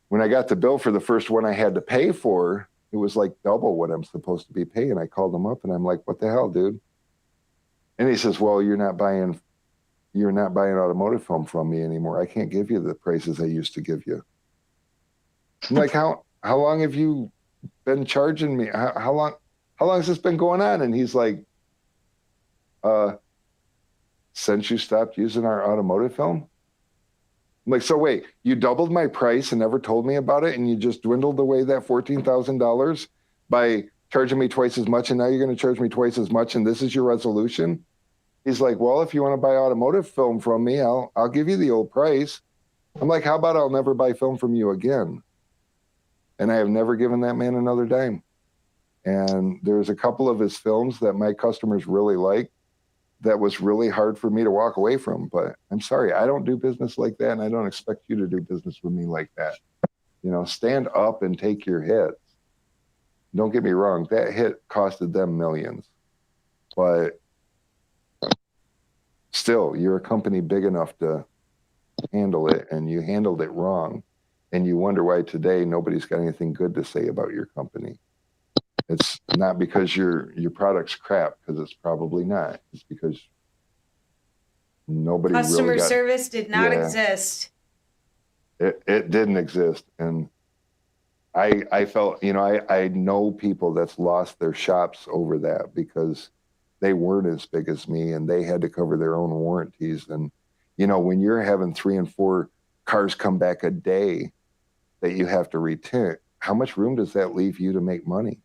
when I got the bill for the first one I had to pay for, it was like double what I'm supposed to be paying. I called him up and I'm like, what the hell, dude? And he says, well, you're not buying automotive film from me anymore. I can't give you the prices I used to give you. I'm like, how long have you been charging me? How long has this been going on? And he's like, since you stopped using our automotive film. I'm like, so wait, you doubled my price and never told me about it, and you just dwindled away that $14,000 by charging me twice as much, and now you're going to charge me twice as much, and this is your resolution? He's like, well, if you want to buy automotive film from me, I'll give you the old price. I'm like, how about I'll never buy film from you again? And I have never given that man another dime. And there's a couple of his films that my customers really like that was really hard for me to walk away from. But I'm sorry, I don't do business like that, and I don't expect you to do business with me like that. You know, stand up and take your hits. Don't get me wrong, that hit costed them millions. But still, you're a company big enough to handle it, and you handled it wrong. And you wonder why today nobody's got anything good to say about your company. It's not because your product's crap, because it's probably not. It's because nobody Customer really got, service did not exist. It didn't exist. And I felt, you know, I know people that's lost their shops over that because they weren't as big as me and they had to cover their own warranties. And, you know, when you're having 3 and 4 cars come back a day that you have to retint, how much room does that leave you to make money?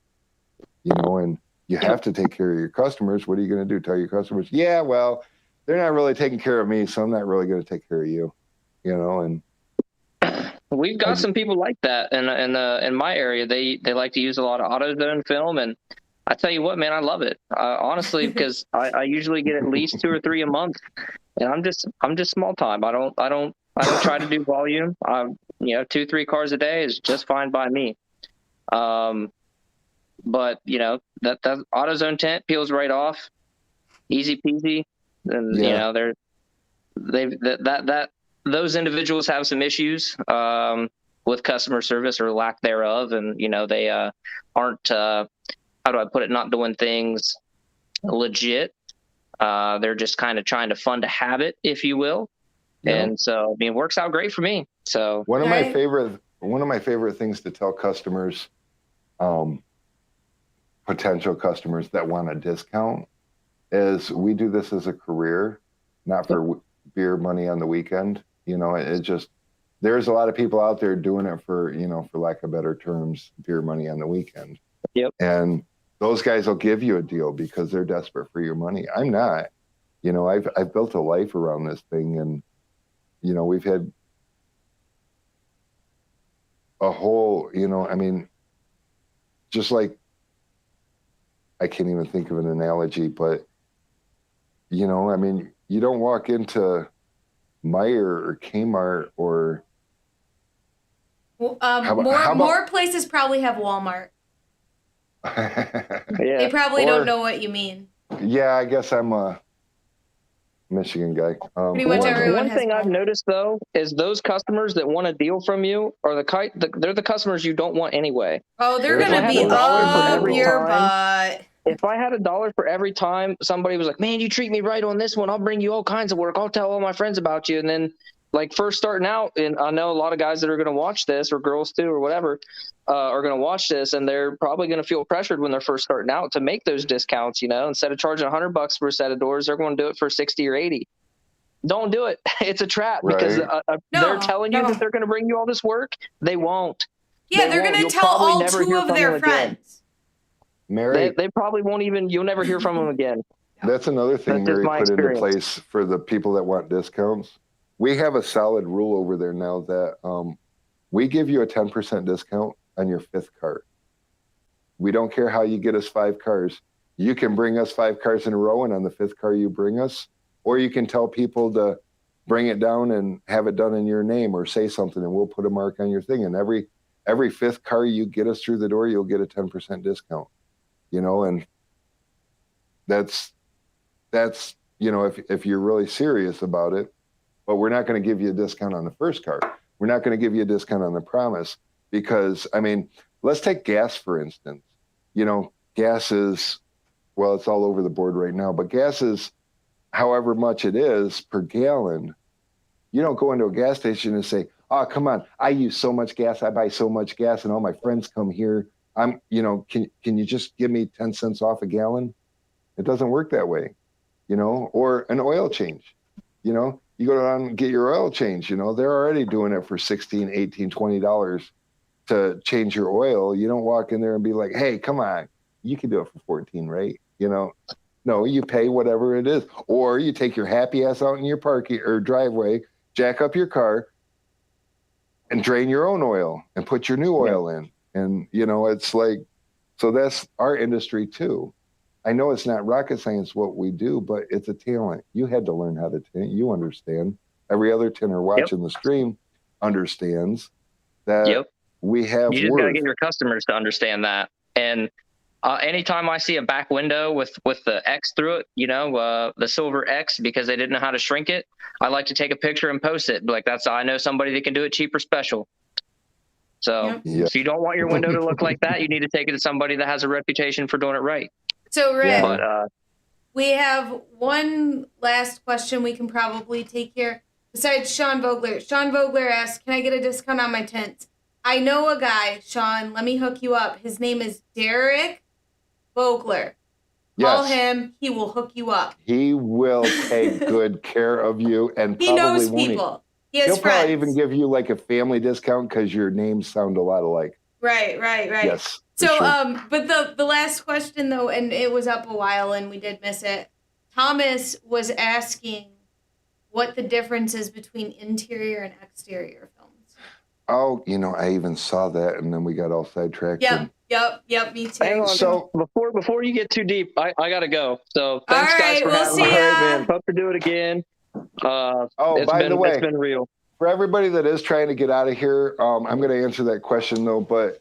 You know, and you have to take care of your customers. What are you going to do? Tell your customers, yeah, well, they're not really taking care of me, so I'm not really going to take care of you. You know, and we've got some people like that in my area. They like to use a lot of AutoZone film, and I tell you what, man, I love it. Honestly, because I usually get at least 2 or 3 a month, and I'm just small time. I don't try to do volume. You know, 2-3 cars a day is just fine by me. But you know, that AutoZone tint peels right off, easy peasy. And you know, those individuals have some issues with customer service or lack thereof, and you know, they aren't how do I put it, not doing things legit. They're just kind of trying to fund a habit, if you will. Yeah. And so, I mean, it works out great for me. So one of my favorite things to tell customers, potential customers that want a discount, is we do this as a career, not for beer money on the weekend. You know, it just, there's a lot of people out there doing it for, for lack of better terms, beer money on the weekend. Yep. And those guys will give you a deal because they're desperate for your money. I'm not. I've built a life around this thing, and we've had a whole, just like, I can't even think of an analogy, but you don't walk into Meijer or Kmart or more places probably have Walmart. Yeah. They probably don't know what you mean. Yeah, I guess I'm a Michigan guy. Pretty much everyone One has thing I've Walmart. noticed though is those customers that want a deal from you are they're the customers you don't want anyway. Oh, they're If I gonna had be a dollar for up every your time- butt. If I had $1 for every time somebody was like, "Man, you treat me right on this one, I'll bring you all kinds of work. I'll tell all my friends about you," and then like first starting out, and I know a lot of guys that are going to watch this, or girls too, or whatever, are going to watch this, and they're probably going to feel pressured when they're first starting out to make those discounts. Instead of charging $100 for a set of doors, they're going to do it for 60 or 80. Don't do it. It's a trap because they're telling you that they're going to bring you all this work. They won't. Yeah, they're won't. going to You'll tell probably all never 2 hear of from their them again. friends. Mary, They probably won't even. You'll never hear from them again. that's another thing That's just Mary my put into experience. place for the people that want discounts. We have a solid rule over there now that we give you a 10% discount on your 5th car. We don't care how you get us 5 cars. You can bring us 5 cars in a row, and on the 5th car you bring us, or you can tell people to bring it down and have it done in your name, or say something, and we'll put a mark on your thing. And every 5th car you get us through the door, you'll get a 10% discount. And that's if you're really serious about it. But we're not going to give you a discount on the first car. We're not going to give you a discount on the promise because, let's take gas, for instance. Gas is, well, it's all over the board right now, but gas is however much it is per gallon. You don't go into a gas station and say, "Oh, come on, I use so much gas, I buy so much gas, and all my friends come here. Can you just give me 10 cents off a gallon?" It doesn't work that way, or an oil change. You go down and get your oil change, they're already doing it for $16, $18, $20 to change your oil. You don't walk in there and be like, "Hey, come on, you can do it for 14, right?" No, you pay whatever it is. Or you take your happy ass out in your parking or driveway, jack up your car, and drain your own oil and put your new oil in. And, it's like, so that's our industry too. I know it's not rocket science what we do, but it's a talent. You had to learn how to tint. You understand. Every other tinner watching the stream understands that we have You just worth. got to get your customers to understand that. And anytime I see a back window with the X through it, the silver X, because they didn't know how to shrink it, I like to take a picture and post it. Like, I know somebody that can do it cheap or special. So if you don't want your window to look like that, you need to take it to somebody that has a reputation for doing it right. So, Rick, But we have one last question we can probably take here. Besides Sean Vogler. Sean Vogler asks, "Can I get a discount on my tents?" I know a guy, Sean. Let me hook you up. His name is Derek Vogler. Call him. He will hook you up. He will take good care of you, and He knows people. He has He'll friends. probably even give you like a family discount because your names sound a lot alike. Right. Yes. So, sure. but the last question though, and it was up a while and we did miss it. Thomas was asking what the difference is between interior and exterior films. Oh, I even saw that, and then we got all sidetracked. Yep, me too. hang on. So before you get too deep, I gotta go. So thanks, guys, for having me. All right, Hope to do it again. by the way, it's been real. For everybody that is trying to get out of here, I'm going to answer that question though. But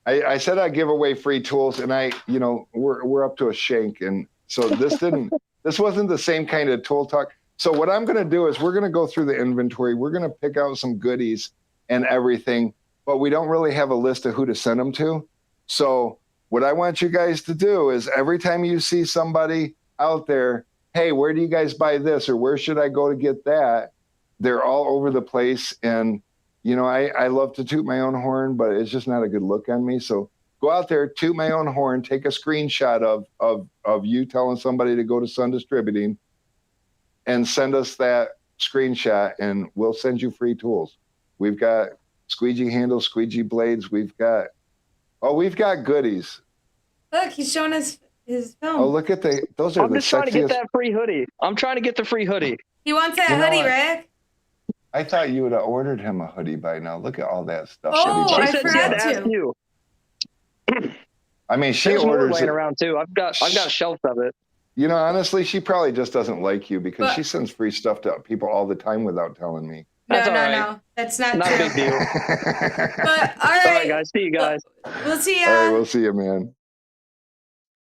I said I'd give away free tools, and we're up to a shank, and so this wasn't the same kind of tool talk. So what I'm going to do is we're going to go through the inventory. We're going to pick out some goodies and everything, but we don't really have a list of who to send them to. So what I want you guys to do is every time you see somebody out there, "Hey, where do you guys buy this?" or "Where should I go to get that?" They're all over the place. And, I love to toot my own horn, but it's just not a good look on me. So go out there, toot my own horn, take a screenshot of you telling somebody to go to Sun Distributing and send us that screenshot, and we'll send you free tools. We've got squeegee handles, squeegee blades. We've got goodies. Look, he's showing us his film. Oh, look at those are I'm the just trying to get sexiest. that free hoodie. I'm trying to get the free hoodie. He wants that You know hoodie, what? Rick. I thought you would have ordered him a hoodie by now. Look at all that stuff. Oh, that he I She buys said she had forgot to ask to. you. I mean, she There's more orders laying it. around too. I've got shelves of it. You know, honestly, she probably just doesn't like you because But- she sends free stuff to people all the time without telling me. That's No, all no, right. no. That's not Not a true. big deal. But all All right, right, guys. See you guys. we'll see ya. All right, we'll see you, man.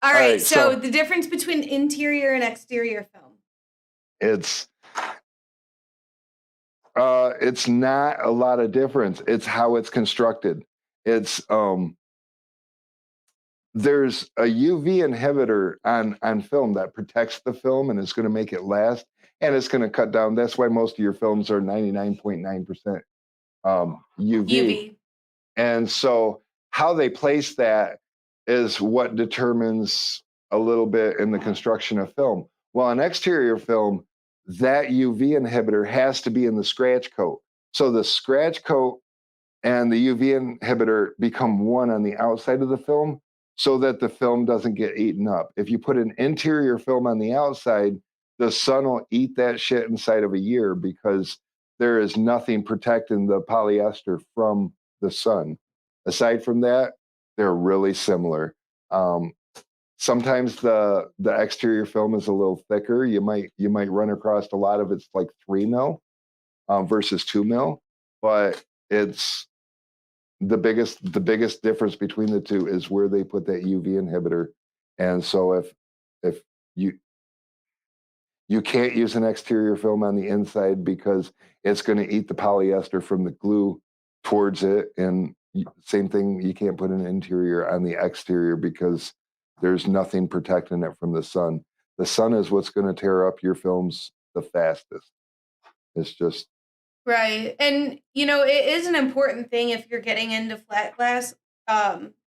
All right, right, so so- the difference between interior and exterior film. It's not a lot of difference. It's how it's constructed. It's there's a UV inhibitor on film that protects the film and is going to make it last, and it's going to cut down. That's why most of your films are 99.9% UV. UV. And so how they place that is what determines a little bit in the construction of film. Well, an exterior film, that UV inhibitor has to be in the scratch coat. So the scratch coat and the UV inhibitor become one on the outside of the film so that the film doesn't get eaten up. If you put an interior film on the outside, the sun will eat that shit inside of a year because there is nothing protecting the polyester from the sun. Aside from that, they're really similar. Sometimes the exterior film is a little thicker. You might run across a lot of it's like 3 mil versus 2 mil, but it's the biggest difference between the two is where they put that UV inhibitor. And so if you can't use an exterior film on the inside because it's going to eat the polyester from the glue towards it, and same thing, you can't put an interior on the exterior because there's nothing protecting it from the sun. The sun is what's going to tear up your films the fastest. It's just Right. And, you know, it is an important thing if you're getting into flat glass,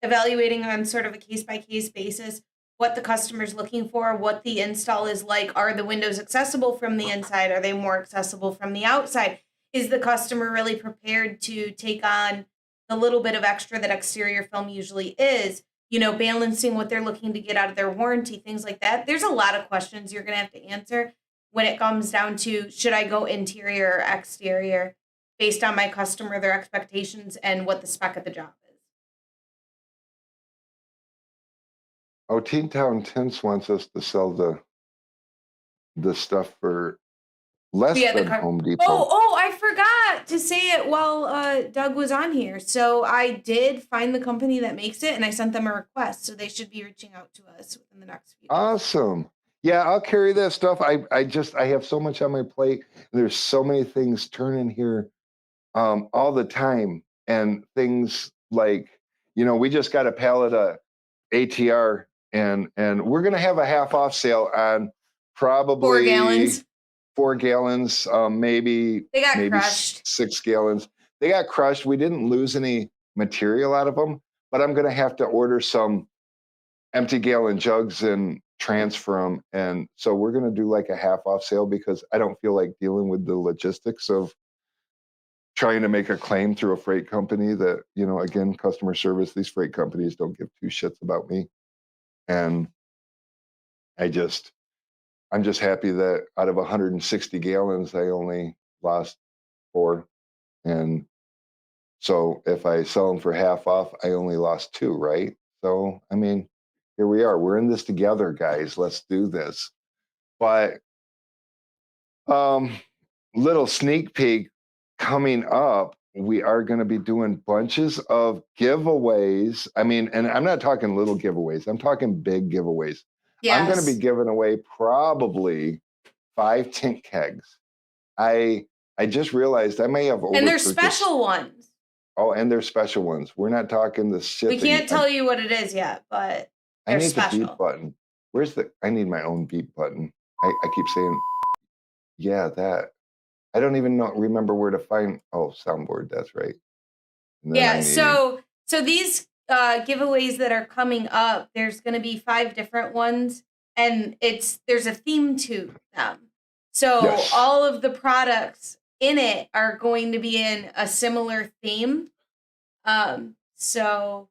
evaluating on sort of a case by case basis what the customer's looking for, what the install is like. Are the windows accessible from the inside? Are they more accessible from the outside? Is the customer really prepared to take on the little bit of extra that exterior film usually is? You know, balancing what they're looking to get out of their warranty, things like that. There's a lot of questions you're going to have to answer when it comes down to should I go interior or exterior based on my customer, their expectations, and what the spec of the job is. Oh, Teen Town Tints wants us to sell the stuff for less Yeah, the than car- Home Depot. Oh, I forgot to say it while Doug was on here. So I did find the company that makes it, and I sent them a request. So they should be reaching out to us within the next few days. Awesome. Yeah, I'll carry that stuff. I have so much on my plate. There's so many things turning here all the time. And things like, you know, we just got a pallet of ATR and we're gonna have a half off sale on probably 4 gallons. 4 gallons, maybe They got maybe crushed. 6 gallons. They got crushed. We didn't lose any material out of them, but I'm gonna have to order some empty gallon jugs and transfer them. And so we're going to do like a half off sale because I don't feel like dealing with the logistics of trying to make a claim through a freight company that, you know, again, customer service, these freight companies don't give two shits about me. And I'm just happy that out of 160 gallons, I only lost 4. And so if I sell them for half off, I only lost 2, right? So, I mean, here we are. We're in this together, guys. Let's do this. But little sneak peek coming up, we are going to be doing bunches of giveaways. I mean, and I'm not talking little giveaways. I'm talking big giveaways. Yes. I'm going to be giving away probably 5 tint kegs. I just realized I may have over. And they're special ones. Oh, and they're special ones. We're not talking the shit. We can't tell you what it is yet, but I they're need special. the beep button. I need my own beep button. I keep saying, yeah, that. I don't even remember where to find. Oh, soundboard. That's right. Yeah. So these giveaways that are coming up, there's going to be 5 different ones, and there's a theme to them. So Yes. all of the products in it are going to be in a similar theme. So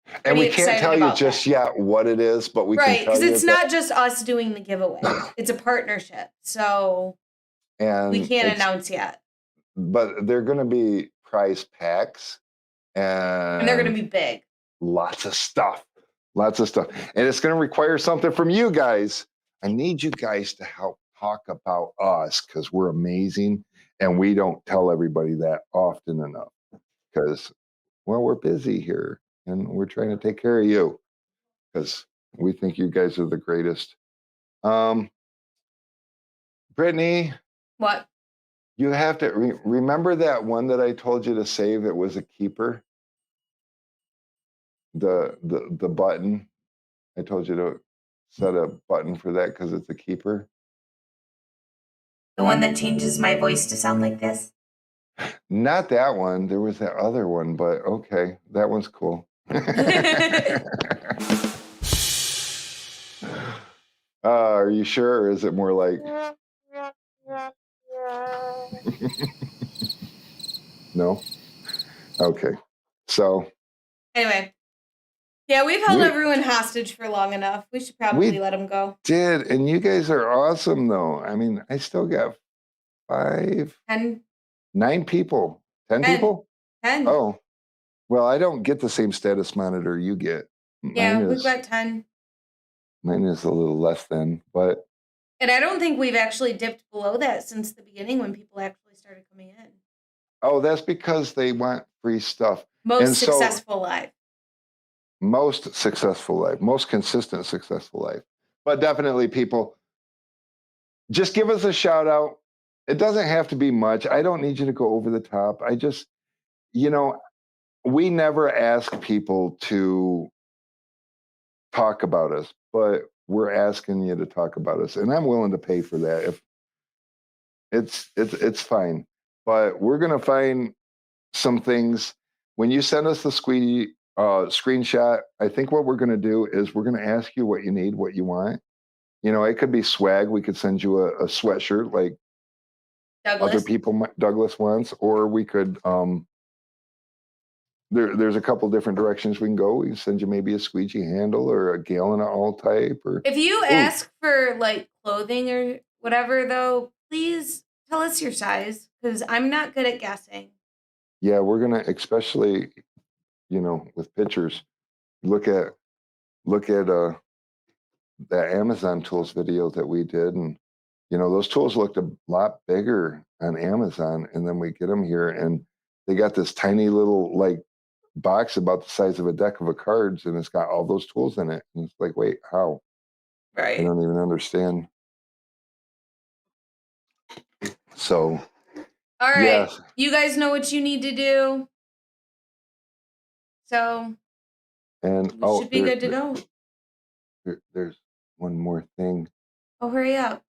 And pretty we can't excited tell you about just that. yet what it is, but we right, can tell because you it's that- not just us doing the giveaway. It's a partnership. So and we can't it's- announce yet. But they're going to be prize packs, And they're going to be big. lots of stuff. Lots of stuff. And it's going to require something from you guys. I need you guys to help talk about us because we're amazing. And we don't tell everybody that often enough because, well, we're busy here and we're trying to take care of you because we think you guys are the greatest. Brittany, What? you have to remember that one that I told you to save. It was a keeper. The button. I told you to set a button for that because it's a keeper. The one that changes my voice to sound like this? Not that one. There was that other one, but okay, that one's cool. Are you sure? Or is it more like? No. Okay. So. Anyway. Yeah, we've held We- everyone hostage for long enough. We should probably let them go. Did, and you guys are awesome though. I mean, I still got 9 people, 10 10. people. 10. Oh, well, I don't get the same status monitor you get. yeah, Mine we've is, got 10. mine is a little less than, but And I don't think we've actually dipped below that since the beginning when people actually started coming in. oh, that's because they want free stuff. Most And so- successful live. Most successful life, most consistent successful life. But definitely, people, just give us a shout out. It doesn't have to be much. I don't need you to go over the top. I just, we never ask people to talk about us, but we're asking you to talk about us, and I'm willing to pay for that. If it's fine, but we're gonna find some things when you send us the squeegee screenshot. I think what we're gonna do is we're gonna ask you what you need, what you want. It could be swag. We could send you a sweatshirt like Douglas. other people Douglas wants, or we could there's a couple different directions we can go. We can send you maybe a squeegee handle or a gallon of all type, or If you ask for like clothing or whatever, though, please tell us your size because I'm not good at guessing. yeah, we're gonna, especially with pictures, look at that Amazon tools video that we did, and those tools looked a lot bigger on Amazon, and then we get them here and they got this tiny little like box about the size of a deck of cards, and it's got all those tools in it, and it's like, wait, how? I Right. don't even understand. So All right. yes, You guys know what you need to do. So and we should be good to go. there's one more thing. Oh, hurry up.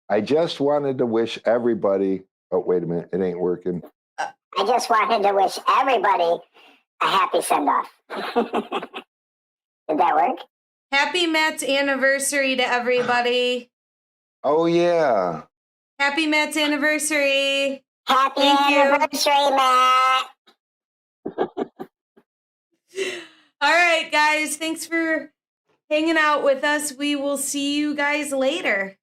I just wanted to wish everybody. Oh, wait a minute, it ain't working. I just wanted to wish everybody a happy send-off. Did that work? Happy Matt's anniversary to everybody. Oh yeah. Happy Matt's anniversary. Happy Thank you. anniversary, Matt. All right, guys. Thanks for hanging out with us. We will see you guys later.